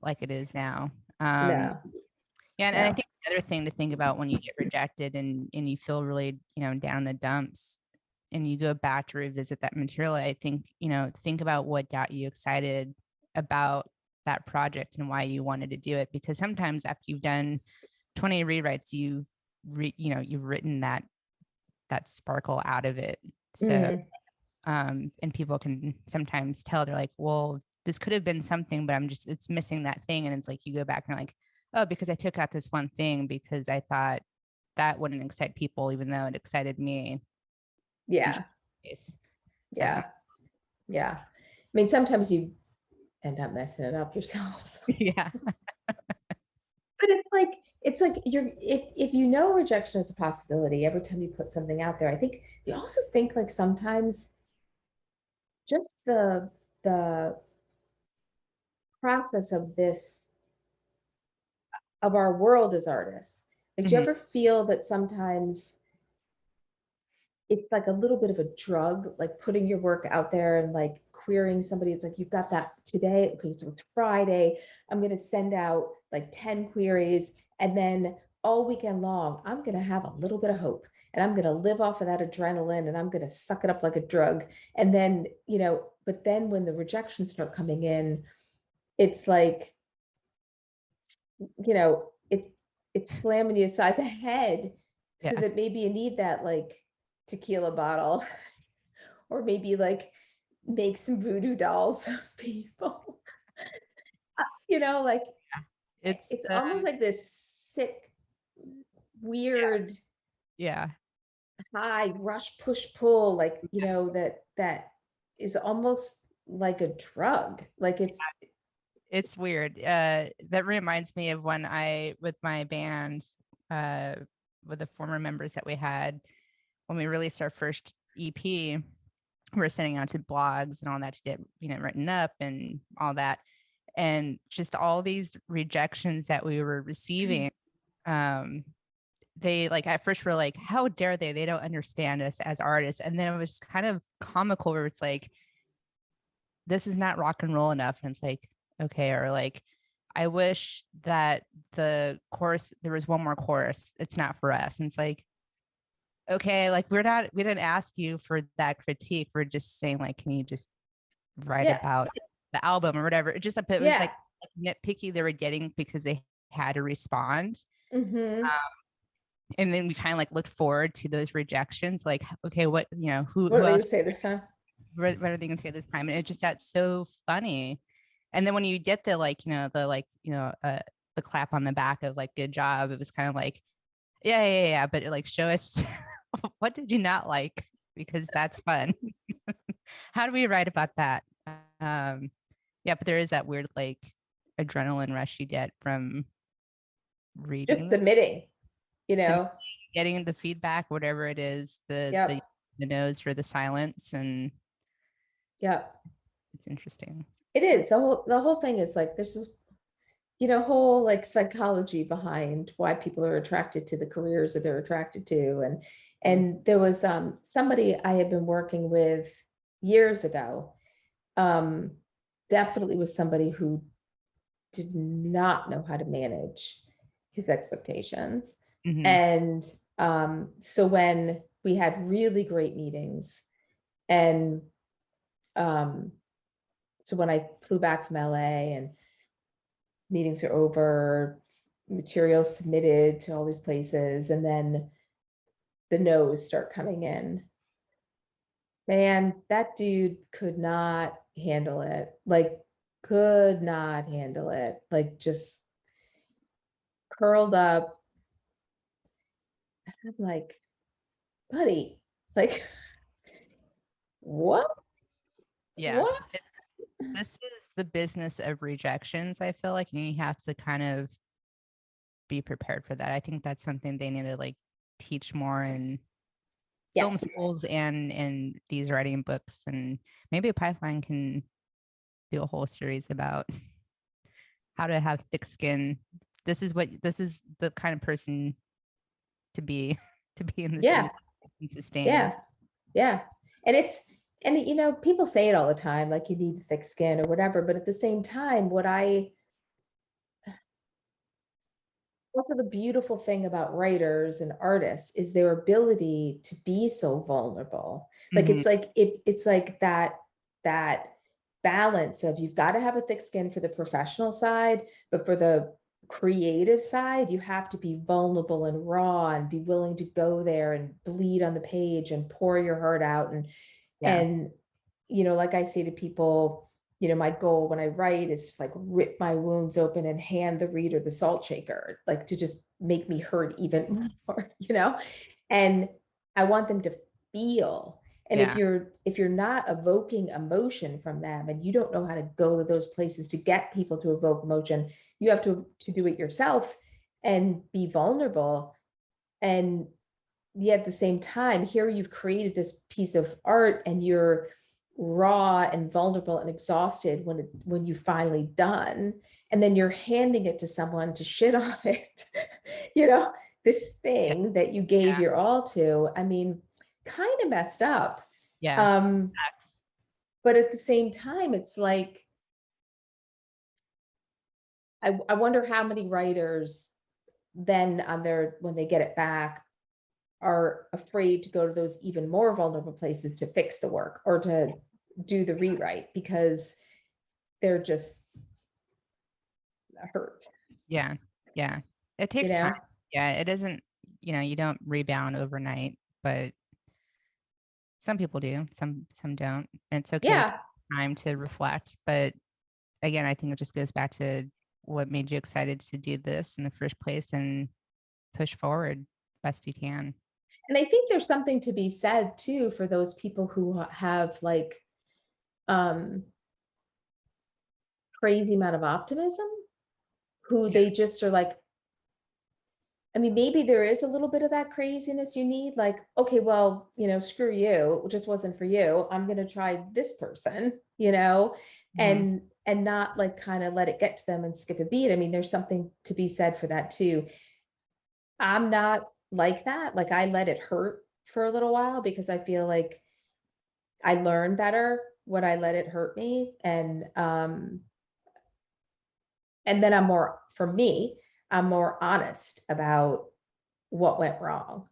like it is now. no, Yeah, and I no. think another thing to think about when you get rejected and you feel really, down in the dumps, and you go back to revisit that material, I think, think about what got you excited about that project and why you wanted to do it. Because sometimes after you've done 20 rewrites, you've written that sparkle out of it. So, Mhm. and people can sometimes tell, they're like, well, this could have been something, but it's missing that thing. And it's like, you go back and you're like, oh, because I took out this one thing because I thought that wouldn't excite people, even though it excited me. Yeah. So, Yeah. Yeah. I mean, sometimes you end up messing it up yourself. yeah. But it's like you're if you know rejection is a possibility every time you put something out there, I think you also think like sometimes just the process of this of our world as artists. Like, do you Mhm. ever feel that sometimes it's like a little bit of a drug, like putting your work out there and like querying somebody? It's like you've got that today. Okay, so it's Friday. I'm gonna send out like 10 queries, and then all weekend long, I'm gonna have a little bit of hope. And I'm gonna live off of that adrenaline and I'm gonna suck it up like a drug. And then, but then when the rejections start coming in, it's like, it's slamming you aside the head so Yeah. that maybe you need that like tequila bottle or maybe like make some voodoo dolls of people. Like It's it's almost like this sick, weird, yeah. high rush, push, pull, like, that is almost like a drug. Like It's weird. That reminds me of when with my band, uh, with the former members that we had, when we released our first EP, we were sending out to blogs and all that to get, written up and all that. And just all these rejections that we were receiving, they like at first were like, how dare they? They don't understand us as artists. And then it was kind of comical where it's like, this is not rock and roll enough. And it's like, okay, or like, I wish that the chorus, there was one more chorus. It's not for us. And it's like, okay, like we didn't ask you for that critique. We're just saying, like, can you just write yeah, about the album or whatever? It was yeah. like nitpicky they were getting because they had to respond. Mm-hmm. And then we kind of like looked forward to those rejections, like, okay, what, What who are they else, gonna say this time? what are they gonna say this time? And it just got so funny. And then when you get the like, the clap on the back of like, good job, it was kind of like, yeah. But like, show us what did you not like? Because that's fun. How do we write about that? Yeah, but there is that weird like adrenaline rush you get from Just reading, submitting, you know? getting the feedback, whatever it is, Yep. the nose for the silence, and Yep. it's interesting. It is. The whole thing is like there's this, whole like psychology behind why people are attracted to the careers that they're attracted to. And there was somebody I had been working with years ago. Um, Definitely was somebody who did not know how to manage his expectations. Mm-hmm. And so when we had really great meetings, and um, so when I flew back from LA and meetings are over, materials submitted to all these places, and then the no's start coming in. Man, that dude could not handle it. Like, could not handle it. Like, just curled up. I'm like, buddy, like, what? Yeah. What? This is the business of rejections, I feel like, and you have to kind of be prepared for that. I think that's something they need to like teach more in Yeah. film schools and in these writing books. And maybe a pipeline can do a whole series about how to have thick skin. This is the kind of person to be to be in this Yeah. industry and sustain. Yeah. Yeah. And people say it all the time, like you need thick skin or whatever. But at the same time, also the beautiful thing about writers and artists is their ability to be so vulnerable. Like Mhm. it's like that balance of you've got to have a thick skin for the professional side, but for the creative side, you have to be vulnerable and raw and be willing to go there and bleed on the page and pour your heart out. Yeah. And like I say to people, my goal when I write is to like rip my wounds open and hand the reader the salt shaker, like to just make me hurt even more, and I want them to feel. And Yeah. if you're not evoking emotion from them, and you don't know how to go to those places to get people to evoke emotion, you have to do it yourself and be vulnerable. And yet at the same time, here you've created this piece of art and you're raw and vulnerable and exhausted when you finally done, and then you're handing it to someone to shit on it. This Yeah. thing that you gave your all to, I mean, kind of messed up. Yeah. um but at the same time, it's like, I wonder how many writers then when they get it back, are afraid to go to those even more vulnerable places to fix the work or to do the rewrite because they're just hurt. Yeah. Yeah. It takes time. Yeah. It isn't, you don't rebound overnight, but some people do, some don't. And it's okay to take Yeah. time to reflect. But again, I think it just goes back to what made you excited to do this in the first place and push forward best you can. And I think there's something to be said too for those people who have like crazy amount of optimism, who Yeah. they just are like, I mean, maybe there is a little bit of that craziness you need, like, okay, well, screw you, it just wasn't for you, I'm going to try this person, Mhm. and not like kind of let it get to them and skip a beat. I mean, there's something to be said for that too. I'm not like that. Like, I let it hurt for a little while because I feel like I learn better when I let it hurt me. And then for me, I'm more honest about what went wrong.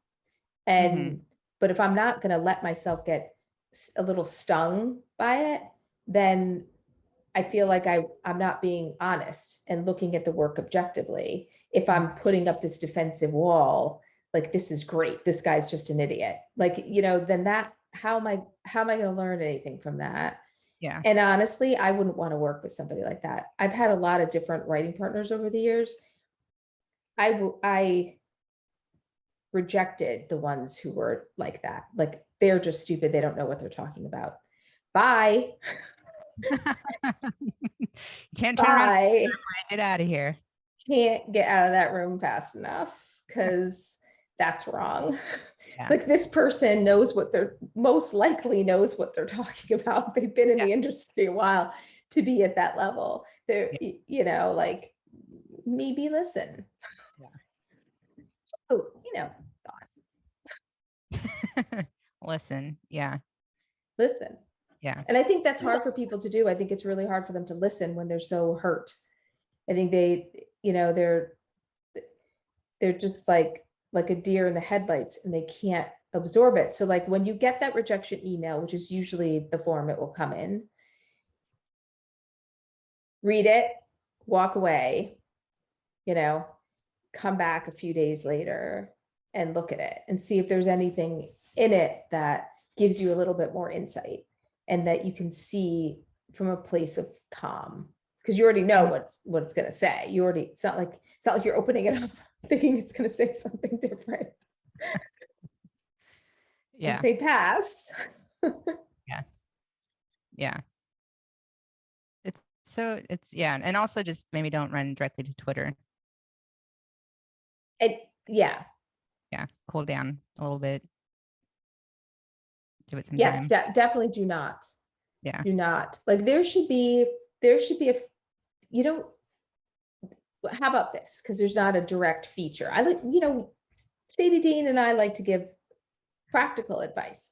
Mhm. But if I'm not going to let myself get a little stung by it, then I feel like I'm not being honest and looking at the work objectively. If Mhm. I'm putting up this defensive wall, like, this is great, this guy's just an idiot, like, then how am I going to learn anything from that? Yeah. And honestly, I wouldn't want to work with somebody like that. I've had a lot of different writing partners over the years. I rejected the ones who were like that. Like, they're just stupid. They don't know what they're talking about. Bye. You can't turn around and Bye. get out of here. Can't get out of that room fast enough because that's wrong. Yeah. Like, this person knows most likely knows what they're talking about. They've been in Yeah. the industry a while to be at that level. They're, Yeah. like, maybe listen. Oh, Listen. Yeah. listen. Yeah. And I think that's hard for people to do. I think it's really hard for them to listen when they're so hurt. I think they're just like a deer in the headlights, and they can't absorb it. So like, when you get that rejection email, which is usually the form it will come in, read it, walk away, come back a few days later and look at it and see if there's anything in it that gives you a little bit more insight and that you can see from a place of calm, because you already know what it's going to say. It's not like you're opening it up thinking it's going to say something different. Yeah. Say pass. Yeah. Yeah. Yeah. And also just maybe don't run directly to Twitter. Yeah. Yeah. Cool down a little bit. Give it some Yes, time. definitely do not. Yeah. Do not. Like, there should be how about this? Because there's not a direct feature. I like, Sadie Dean and I like to give practical advice.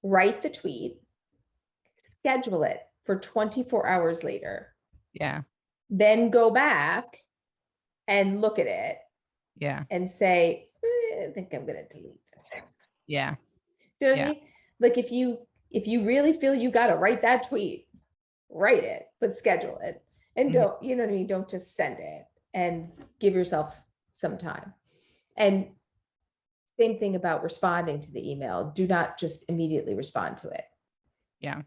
Write the tweet, schedule it for 24 hours later, Yeah. then go back and look at it Yeah. and say, I think I'm going to delete this. Yeah. Do you know what I Yeah. mean? Like, if you really feel you got to write that tweet, write it, but schedule it. And Mhm. don't, you know what I mean? Don't just send it, and give yourself some time. And same thing about responding to the email. Do not just immediately respond to it. Yeah.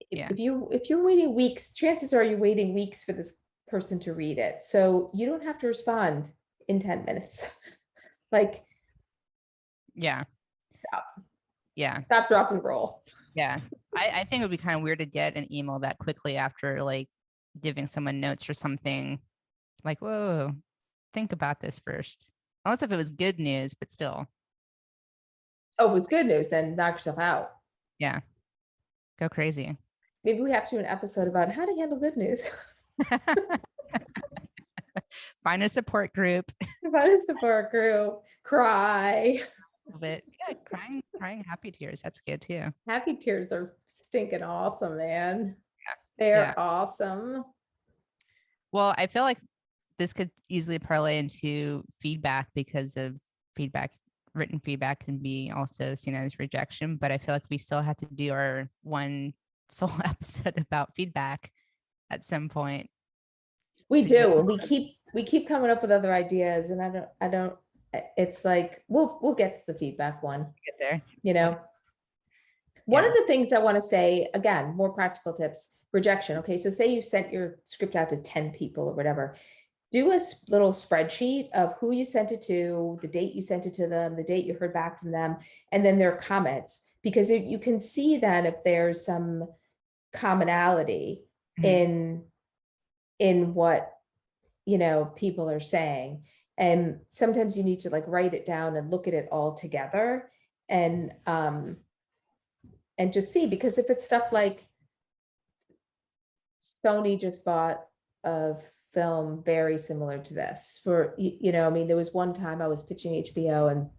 Yeah. If you're waiting weeks, chances are you're waiting weeks for this person to read it. So you don't have to respond in 10 minutes. Like, Yeah. stop, Yeah. stop, drop, and roll. Yeah. I think it would be kind of weird to get an email that quickly after like giving someone notes or something. Like, whoa, think about this first. Unless if it was good news, but still. Oh, if it was good news, then knock yourself out. Yeah. Go crazy. Maybe we have to do an episode about how to handle good news. Find a support group. Find a support group, cry. But yeah, crying happy tears. That's good too. Happy tears are stinking awesome, man. They Yeah. are awesome. Well, I feel like this could easily parlay into feedback because of feedback. Written feedback can be also seen as rejection, but I feel like we still have to do our one sole episode about feedback at some point. We to get- do. We keep coming up with other ideas, and I don't. It's like we'll get to the feedback one. Get there. You know, one Yeah. of the things I want to say again, more practical tips. Rejection. Okay, so say you sent your script out to 10 people or whatever. Do a little spreadsheet of who you sent it to, the date you sent it to them, the date you heard back from them, and then their comments, because you can see then if there's some commonality Mhm. in what people are saying. And sometimes you need to like write it down and look at it all together and just see, because if it's stuff like Sony just bought a film very similar to this for, I mean, there was one time I was pitching HBO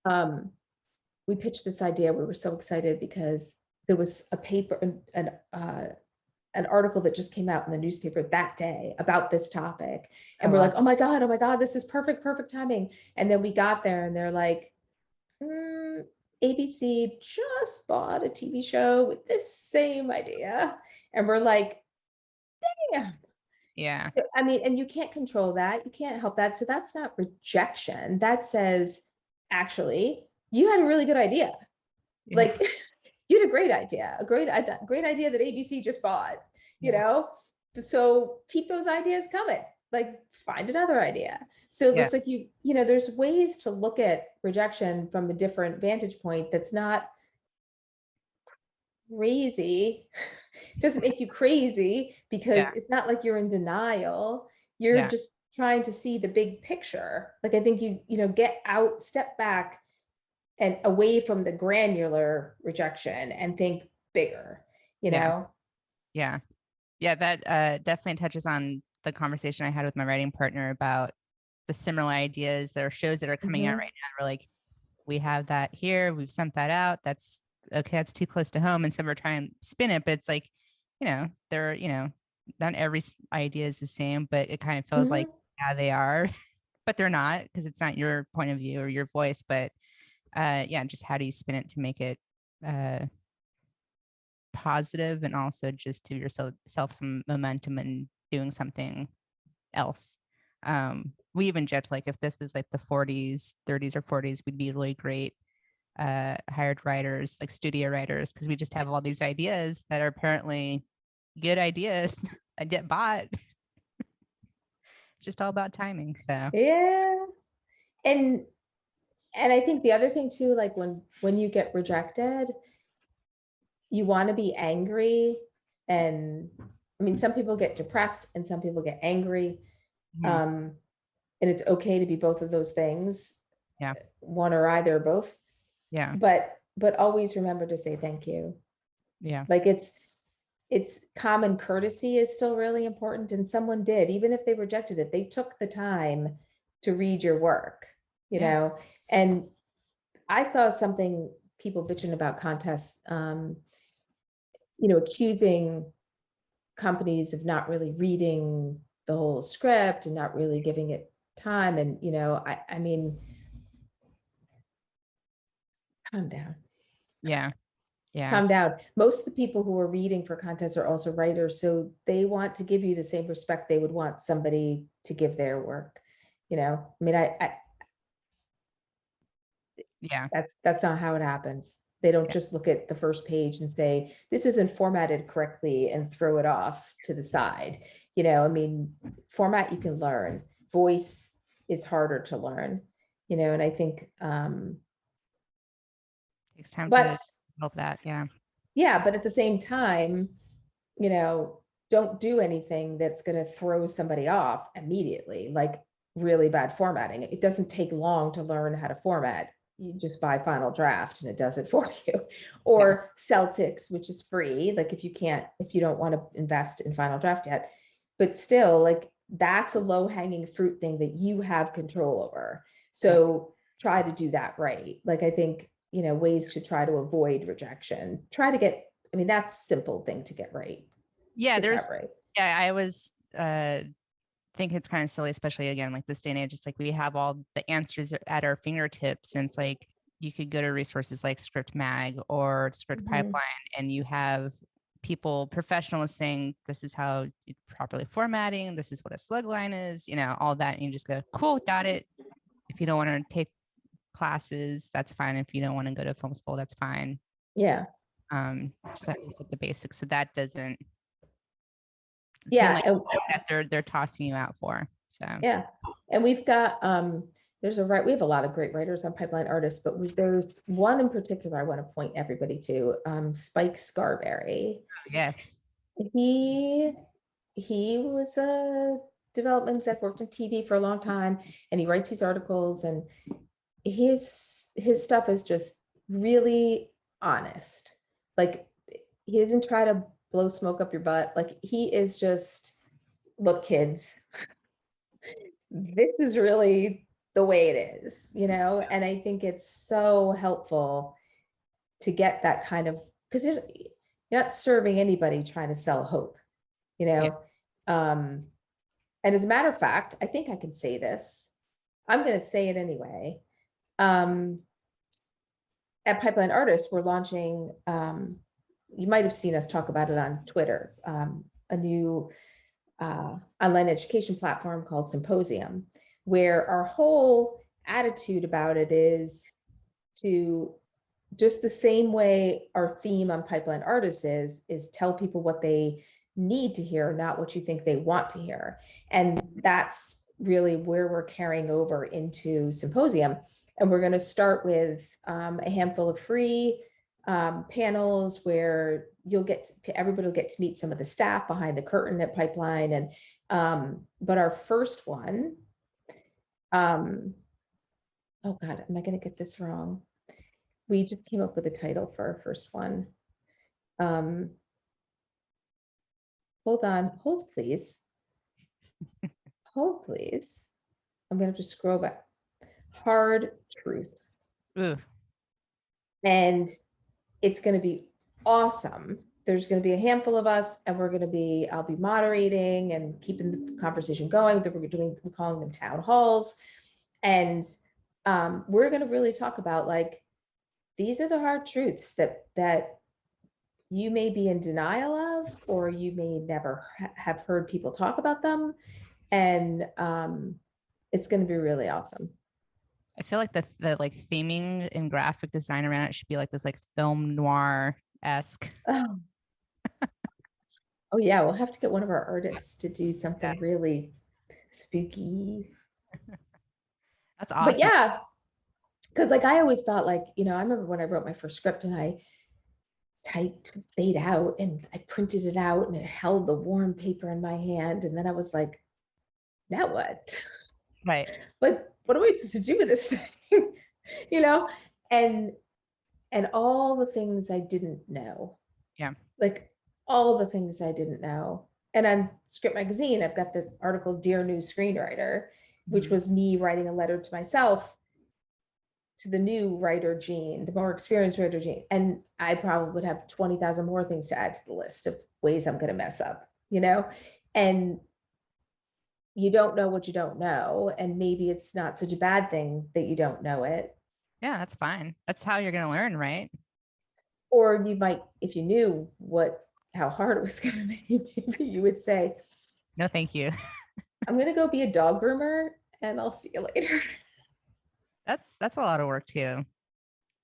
and we pitched this idea. We were so excited because there was a paper, an article that just came out in the newspaper that day about this topic. And Oh, we're wow. like, oh my God, this is perfect timing. And then we got there and they're like, ABC just bought a TV show with this same idea. And we're like, damn. Yeah. I mean, and you can't control that. You can't help that. So that's not rejection. That says, actually, you had a really good idea. Yeah. Like, you had a great idea, a great idea that ABC just bought, Yeah. So keep those ideas coming, like find another idea. So Yeah. it's like, there's ways to look at rejection from a different vantage point that's not crazy. It doesn't make you crazy because Yeah. it's not like you're in denial. You're Yeah. just trying to see the big picture. Like, I think get out, step back and away from the granular rejection and think bigger, Yeah. Yeah. Yeah. That definitely touches on the conversation I had with my writing partner about the similar ideas. There are shows that are coming out Mhm. right now. We're like, we have that here. We've sent that out. That's okay. That's too close to home. And so we're trying to spin it, but it's like, there, not every idea is the same, but it kind of feels like, Mhm. yeah, they are, but they're not because it's not your point of view or your voice. But yeah, just how do you spin it to make it positive and also just give yourself some momentum and doing something else. We even joked like if this was like the 40s, 30s or 40s, we'd be really great hired writers, like studio writers, because we just have all these ideas that are apparently good ideas that get bought. Just all about timing. So Yeah. And I think the other thing too, like when you get rejected, you want to be angry. And I mean, some people get depressed and some people get angry. And it's okay to be both of those things. Yeah. One or either or both. Yeah. But always remember to say thank you. Yeah. Like, it's common courtesy is still really important. And someone did, even if they rejected it, they took the time to read your work, Yeah. and I saw something, people bitching about contests, accusing companies of not really reading the whole script and not really giving it time. And, I mean, calm down. Yeah. Yeah. Calm down. Most of the people who are reading for contests are also writers, so they want to give you the same respect they would want somebody to give their work. I mean, Yeah. that's not how it happens. They don't just look at the first page and say, this isn't formatted correctly and throw it off to the side. You know, I mean, format you can learn. Voice is harder to learn, you know, and I think, Takes time but to develop that. Yeah. yeah, but at the same time, you know, don't do anything that's going to throw somebody off immediately, like really bad formatting. It doesn't take long to learn how to format. You just buy Final Draft and it does it for you. Or Celtics, which is free. Like if you don't want to invest in Final Draft yet, but still, like that's a low hanging fruit thing that you have control over. So try to do that right. Like I think, you know, ways to try to avoid rejection. Try to get, I mean, that's a simple thing to get right. Yeah. Get There's, that right. yeah, I was, think it's kind of silly, especially again, like this day and age, it's like we have all the answers at our fingertips. And it's like you could go to resources like Script Mag or Script Pipeline, and you have people, professionals saying, this is how you properly formatting, this is what a slug line is, you know, all that. And you just go, cool, got it. If you don't want to take classes, that's fine. If you don't want to go to film school, that's fine. Yeah. Just at least with the basics. So that doesn't Yeah. seem like that they're tossing you out for. So yeah. And we've got we have a lot of great writers on Pipeline Artists, but there's one in particular I want to point everybody to, Spike Scarberry. yes. He was a development exec, worked in TV for a long time, and he writes these articles, and his stuff is just really honest. Like he doesn't try to blow smoke up your butt. Like he is just, look, kids, this is really the way it is, you know? And I think it's so helpful to get that kind of, because you're not serving anybody trying to sell hope, you know? And as a matter of fact, I think I can say this. I'm going to say it anyway. At Pipeline Artists, we're launching, you might have seen us talk about it on Twitter, a new online education platform called Symposium, where our whole attitude about it is to, just the same way our theme on Pipeline Artists is tell people what they need to hear, not what you think they want to hear. And that's really where we're carrying over into Symposium. And we're going to start with a handful of free panels where everybody will get to meet some of the staff behind the curtain at Pipeline. And but our first one, oh God, am I going to get this wrong? We just came up with a title for our first one. Hold on, hold please. Hold please. I'm going to just scroll back. Hard Truths. Ooh. And it's going to be awesome. There's going to be a handful of us, and I'll be moderating and keeping the conversation going. That we're calling them town halls. And we're going to really talk about, like, these are the hard truths that you may be in denial of, or you may never have heard people talk about them. And it's going to be really awesome. I feel like the like theming and graphic design around it should be like this like film noir-esque. Oh. Oh yeah, we'll have to get one of our artists to do something really spooky. That's awesome. But yeah, because like I always thought, like, you know, I remember when I wrote my first script and I typed fade out and I printed it out and it held the warm paper in my hand. And then I was like, now what? Right. But what am I supposed to do with this thing? You know, and all the things I didn't know. Yeah. Like all the things I didn't know. And on Script Magazine, I've got the article, Dear New Screenwriter, which was me writing a letter to myself, to the new writer, Jeanne, the more experienced writer, Jeanne. And I probably would have 20,000 more things to add to the list of ways I'm going to mess up, you know? And you don't know what you don't know. And maybe it's not such a bad thing that you don't know it. Yeah, that's fine. That's how you're going to learn, right? Or you might, if you knew how hard it was going to be, maybe you would say, no, thank you. I'm going to go be a dog groomer and I'll see you later. That's a lot of work too.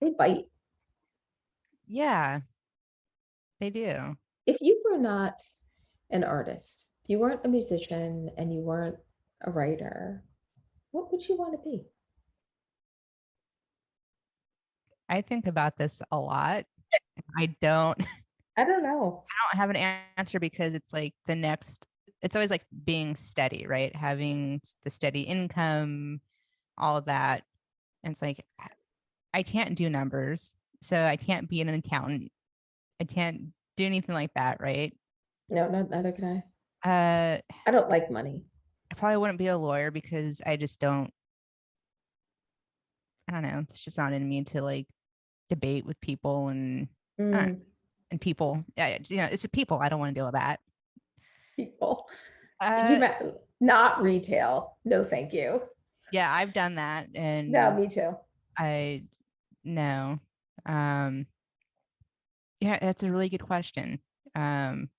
They bite. Yeah, they do. If you were not an artist, if you weren't a musician and you weren't a writer, what would you want to be? I think about this a lot. I don't I don't know. don't have an answer because it's like it's always like being steady, right? Having the steady income, all of that. And it's like I can't do numbers, so I can't be an accountant. I can't do anything like that, right? No, not neither can I. Uh, I don't like money. I probably wouldn't be a lawyer because I just don't. I don't know. It's just not in me to like debate with people and I don't know, Mm, and people. Yeah, it's just people. I don't want to deal with that. people. Could you Uh, not retail? No, thank you. yeah, I've done that, No, and me too. I no. Um, yeah, that's a really good question. Um,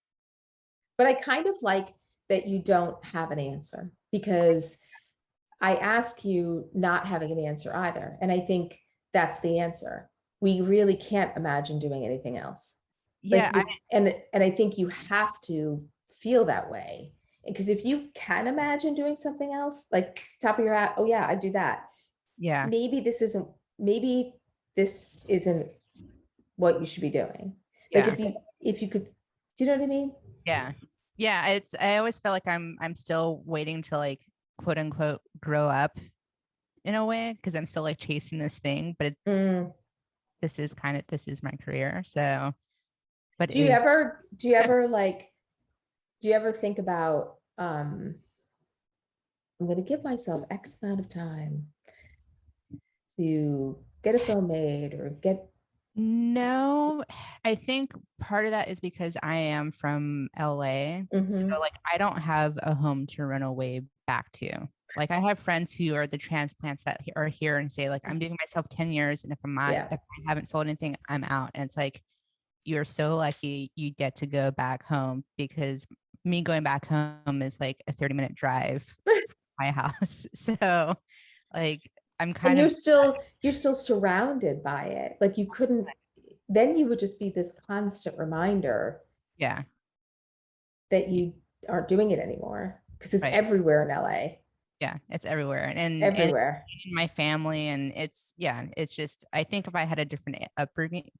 But I kind of like that you don't have an answer because I ask you not having an answer either. And I think that's the answer. We really can't imagine doing anything else. yeah, Like this, and I think you have to feel that way. Because if you can imagine doing something else, like top of your hat, oh yeah, I do that. yeah, Maybe maybe this isn't what you should be doing. Like yeah, if you could, do you know what I mean? yeah, yeah. It's I always feel like I'm still waiting to like quote unquote grow up in a way because I'm still like chasing this thing, but Mm. this is my career. So, but Do you is ever do you ever think about I'm going to give myself X amount of time to get a film made or get no, I think part of that is because I am from LA. So Mhm. like I don't have a home to run away back to. Like I have friends who are the transplants that are here and say like I'm giving myself 10 years and Yeah. if I haven't sold anything, I'm out. And it's like you're so lucky you get to go back home because me going back home is like a 30-minute drive from my house. So like I'm And kind of you're still surrounded by it. Like you couldn't then you would just be this constant reminder yeah, that you aren't doing it anymore because it's right. everywhere in LA. Yeah, it's everywhere. And Everywhere. in my family and it's yeah, it's just I think if I had a different upbringing,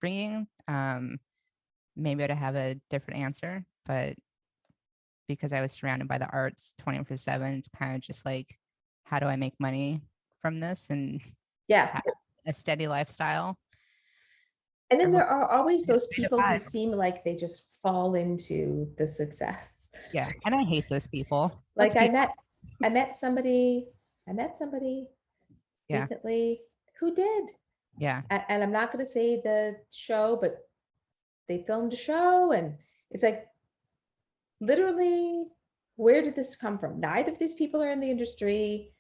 maybe I'd have a different answer, but because I was surrounded by the arts 24/7, it's kind of just like how do I make money from this and Yeah. have a steady lifestyle? And then Everyone there are always those made it people who fun. seem like they just fall into the success. Yeah, and I hate those people. Let's Like be I met somebody, I met somebody yeah, recently who did. yeah, And I'm not going to say the show, but they filmed a show and it's like literally, where did this come from? Neither of these people are in the industry.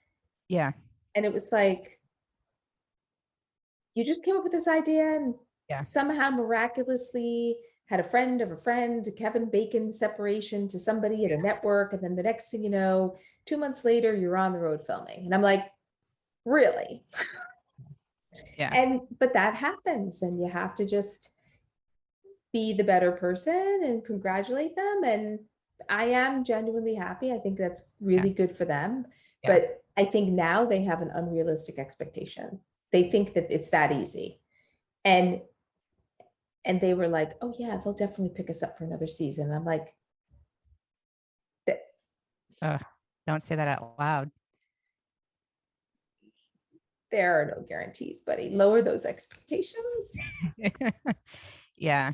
yeah, And it was like, you just came up with this idea and yeah, somehow miraculously had a friend of a friend, Kevin Bacon separation to somebody at a network. And then the next thing you know, 2 months later, you're on the road filming. And I'm like, really? yeah, And, but that happens and you have to just be the better person and congratulate them. And I am genuinely happy. I think that's yeah, really good for them. yeah, But I think now they have an unrealistic expectation. They think that it's that easy. And they were like, oh yeah, they'll definitely pick us up for another season. And I'm like, Ugh, don't say that out loud. there are no guarantees, buddy. Lower those expectations. Yeah,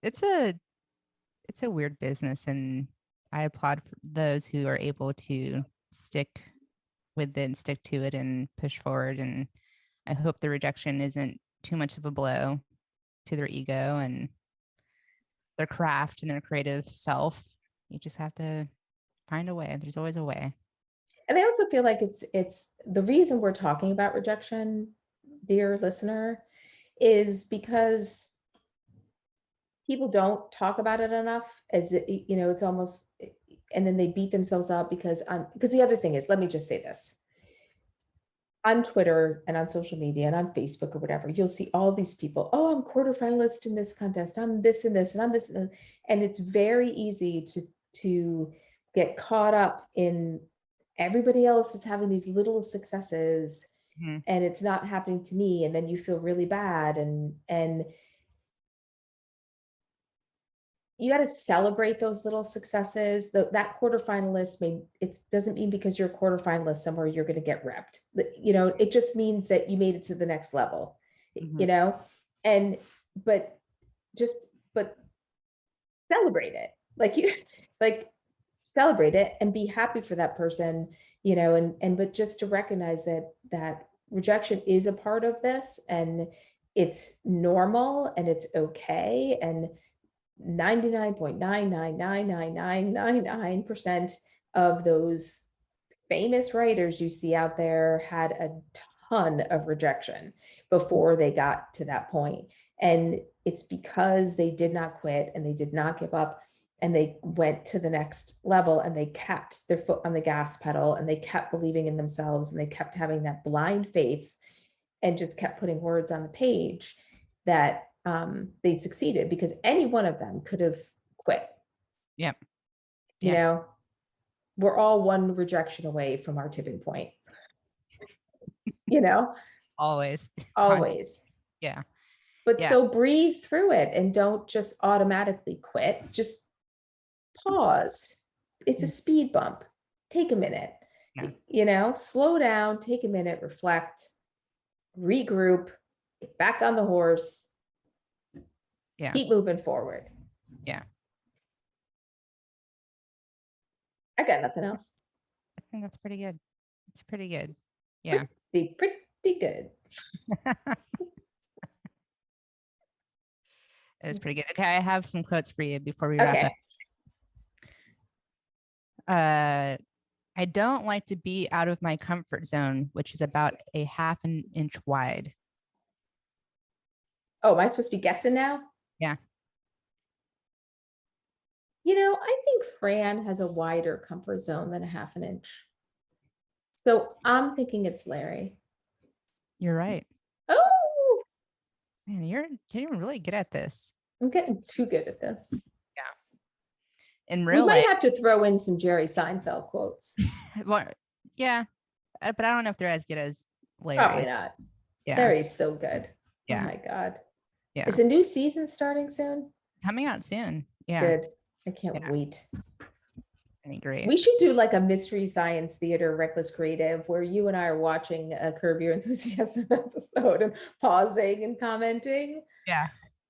it's a weird business and I applaud those who are able to stick with it and stick to it and push forward and I hope the rejection isn't too much of a blow to their ego and their craft and their creative self. You just have to find a way. There's always a way. And I also feel like it's the reason we're talking about rejection, dear listener, is because people don't talk about it enough as it's almost and then they beat themselves up because the other thing is, let me just say this. on Twitter and on social media and on Facebook or whatever, you'll see all these people. Oh, I'm quarterfinalist in this contest. I'm this and this, and I'm this, and it's very easy to get caught up in everybody else is having these little successes, Mhm. and it's not happening to me, and then you feel really bad, and you got to celebrate those little successes. That quarterfinalist it doesn't mean because you're a quarterfinalist somewhere you're going to get repped. It just means that you made it to the next level, Mhm. and but just but celebrate it. Like celebrate it and be happy for that person, but just to recognize that rejection is a part of this, and it's normal and it's okay, and 99.9999999% of those famous writers you see out there had a ton of rejection before they got to that point. And it's because they did not quit and they did not give up, and they went to the next level, and they kept their foot on the gas pedal, and they kept believing in themselves, and they kept having that blind faith, and just kept putting words on the page that they succeeded, because any one of them could have quit. Yep. You know, we're all one rejection away from our tipping point, Always. always. Yeah. But Yeah. so breathe through it and don't just automatically quit. Just pause. It's a speed bump. Take a minute, Yeah. Slow down, take a minute, reflect, regroup, get back on the horse, Yeah. keep moving forward. Yeah. I got nothing else. I think that's pretty good. It's pretty good. Yeah. Pretty good. It was pretty good. Okay, I have some quotes for you before we wrap Okay. up. I don't like to be out of my comfort zone, which is about a half an inch wide. Oh, am I supposed to be guessing now? Yeah. I think Fran has a wider comfort zone than a half an inch. So I'm thinking it's Larry. You're right. Oh, Man, you're really good at this. I'm getting too good at this. Yeah. In We real might life, have to throw in some Jerry Seinfeld quotes. well, yeah, but I don't know if they're as good as Probably Larry's. not. Yeah. Larry's so good. Oh Yeah. my God. Yeah. Is a new season starting soon? Coming out soon. Yeah. Good. I can't Yeah. wait. I agree. We should do like a mystery science theater reckless creative where you and I are watching a Curb Your Enthusiasm episode and pausing and commenting. Yeah.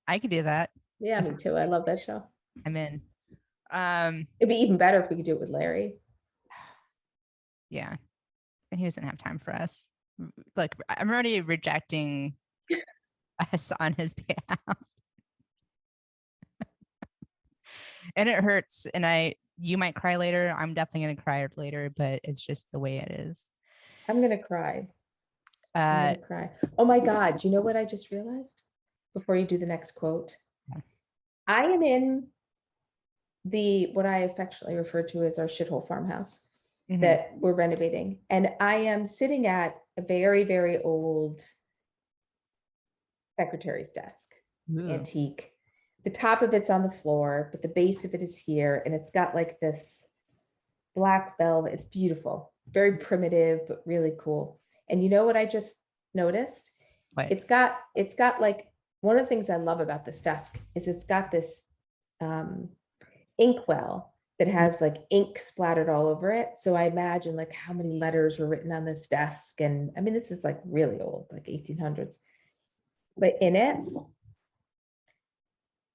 I could do that. Yeah, me too. I love that show. I'm in. It'd be even better if we could do it with Larry. Yeah. And he doesn't have time for us. Like, I'm already rejecting us on his behalf. And it hurts. And you might cry later. I'm definitely going to cry later, but it's just the way it is. I'm gonna cry. I'm Uh, gonna cry. Oh my God. Do you know what I just realized? Before you do the next quote, I am in what I affectionately refer to as our shithole farmhouse mhm. that we're renovating. And I am sitting at a very, very old secretary's desk, Ooh. antique. The top of it's on the floor, but the base of it is here. And it's got like this black velvet. It's beautiful, very primitive, but really cool. And you know what I just noticed? What? It's got like, one of the things I love about this desk is it's got this inkwell that has like ink splattered all over it. So I imagine like how many letters were written on this desk. And I mean, this is like really old, like 1800s. But in it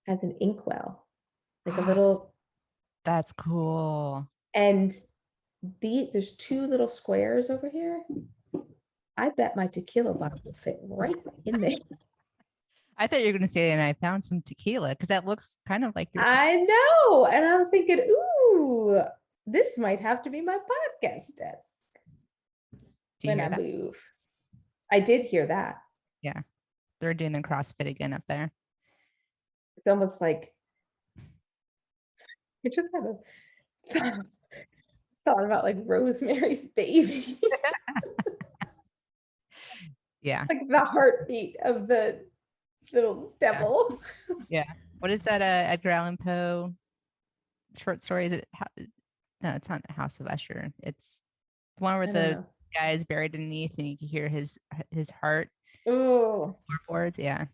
has an inkwell, like a little. That's cool. And there's two little squares over here. I bet my tequila bottle will fit right in there. I thought you were going to say, and I found some tequila because that looks kind of like your. I know. And I'm thinking, ooh, this might have to be my podcast desk. Do you When hear I that? move. I did hear that. Yeah, they're doing the CrossFit again up there. It's almost like I just had a thought about like Rosemary's Baby. Yeah. Like the heartbeat of the little devil. Yeah. What is that? Edgar Allan Poe short story? Is it? No, it's not House of Usher. It's the one where I don't the know. guy is buried underneath and you can hear his heart Oh, floorboards. Yeah.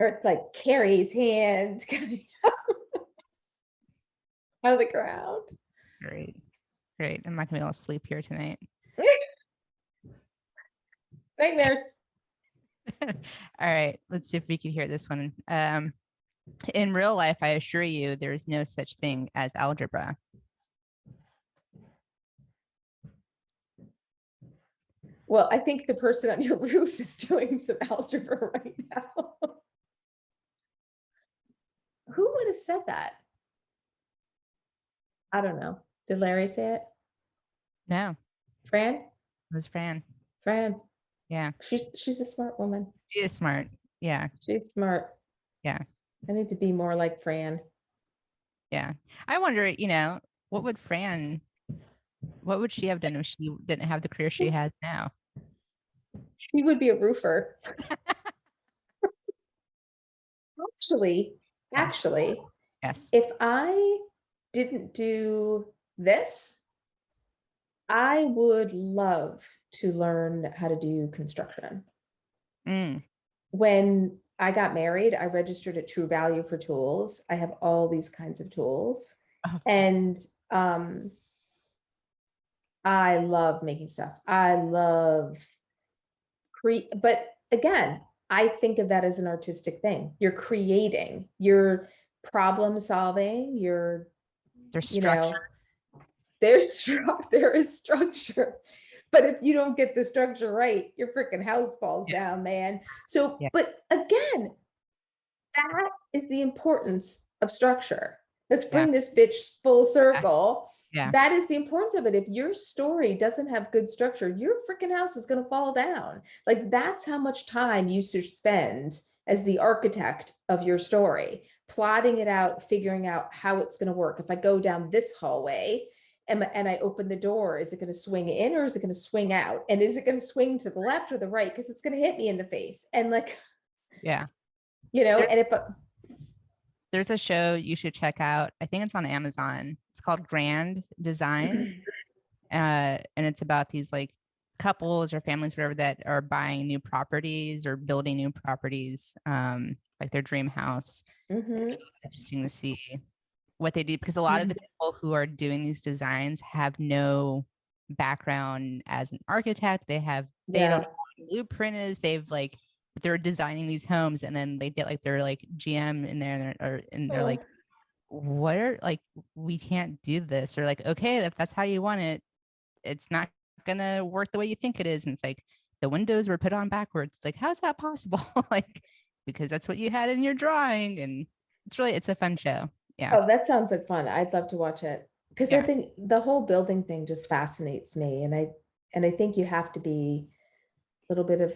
or it's like Carrie's hands coming out of the ground. Great. Great. I'm not gonna be able to sleep here tonight. Nightmares. All right. Let's see if we can hear this one. In real life, I assure you, there is no such thing as algebra. Well, I think the person on your roof is doing some algebra right now. Who would have said that? I don't know. Did Larry say it? No, Fran? it was Fran. Fran. Yeah. She's a smart woman. She is smart. Yeah. She's smart. Yeah. I need to be more like Fran. Yeah. I wonder, what would she have done if she didn't have the career she has now? She would be a roofer. Actually, Yes. if I didn't do this, I would love to learn how to do construction. Mm. When I got married, I registered at True Value for tools. I have all these kinds of tools. Oh. And I love making stuff. I love but again, I think of that as an artistic thing. You're creating, you're problem solving, There's structure. There is structure. But if you don't get the structure right, your freaking house falls down, man. So, but again, that is the importance of structure. Let's bring this bitch full circle. Yeah. That is the importance of it. If your story doesn't have good structure, your freaking house is going to fall down. Like, that's how much time you should spend as the architect of your story, plotting it out, figuring out how it's going to work. If I go down this hallway and I open the door, is it going to swing in or is it going to swing out? And is it going to swing to the left or the right? Because it's going to hit me in the face. And like, yeah, and if there's a show you should check out. I think it's on Amazon. It's called Grand Designs. And it's about these like couples or families, whatever, that are buying new properties or building new properties, like their dream house. Interesting to see what they do, because a lot of the people who are doing these designs have no background as an architect. They don't know what a blueprint is. They're designing these homes, and then they get like their like GM in there, and they're like, we can't do this, or like, okay, if that's how you want it, it's not gonna work the way you think it is. And it's like, the windows were put on backwards. It's like, how's that possible? Like, because that's what you had in your drawing. And it's a fun show. Yeah. Oh, that sounds like fun. I'd love to watch it, because I think the whole building thing just fascinates me. And I think you have to be a little bit of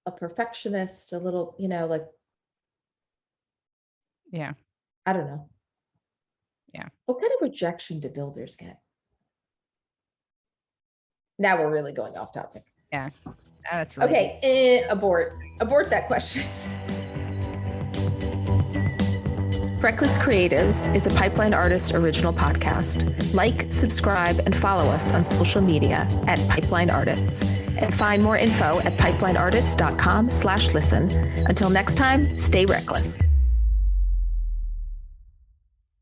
a perfectionist, a little, like, I don't know. Yeah. What kind of rejection do builders get? Now we're really going off topic. Yeah. That's really okay. Abort that question. Reckless Creatives is a Pipeline Artist original podcast. Like, subscribe, and follow us on social media at Pipeline Artists. And find more info at pipelineartists.com/listen. Until next time, stay reckless.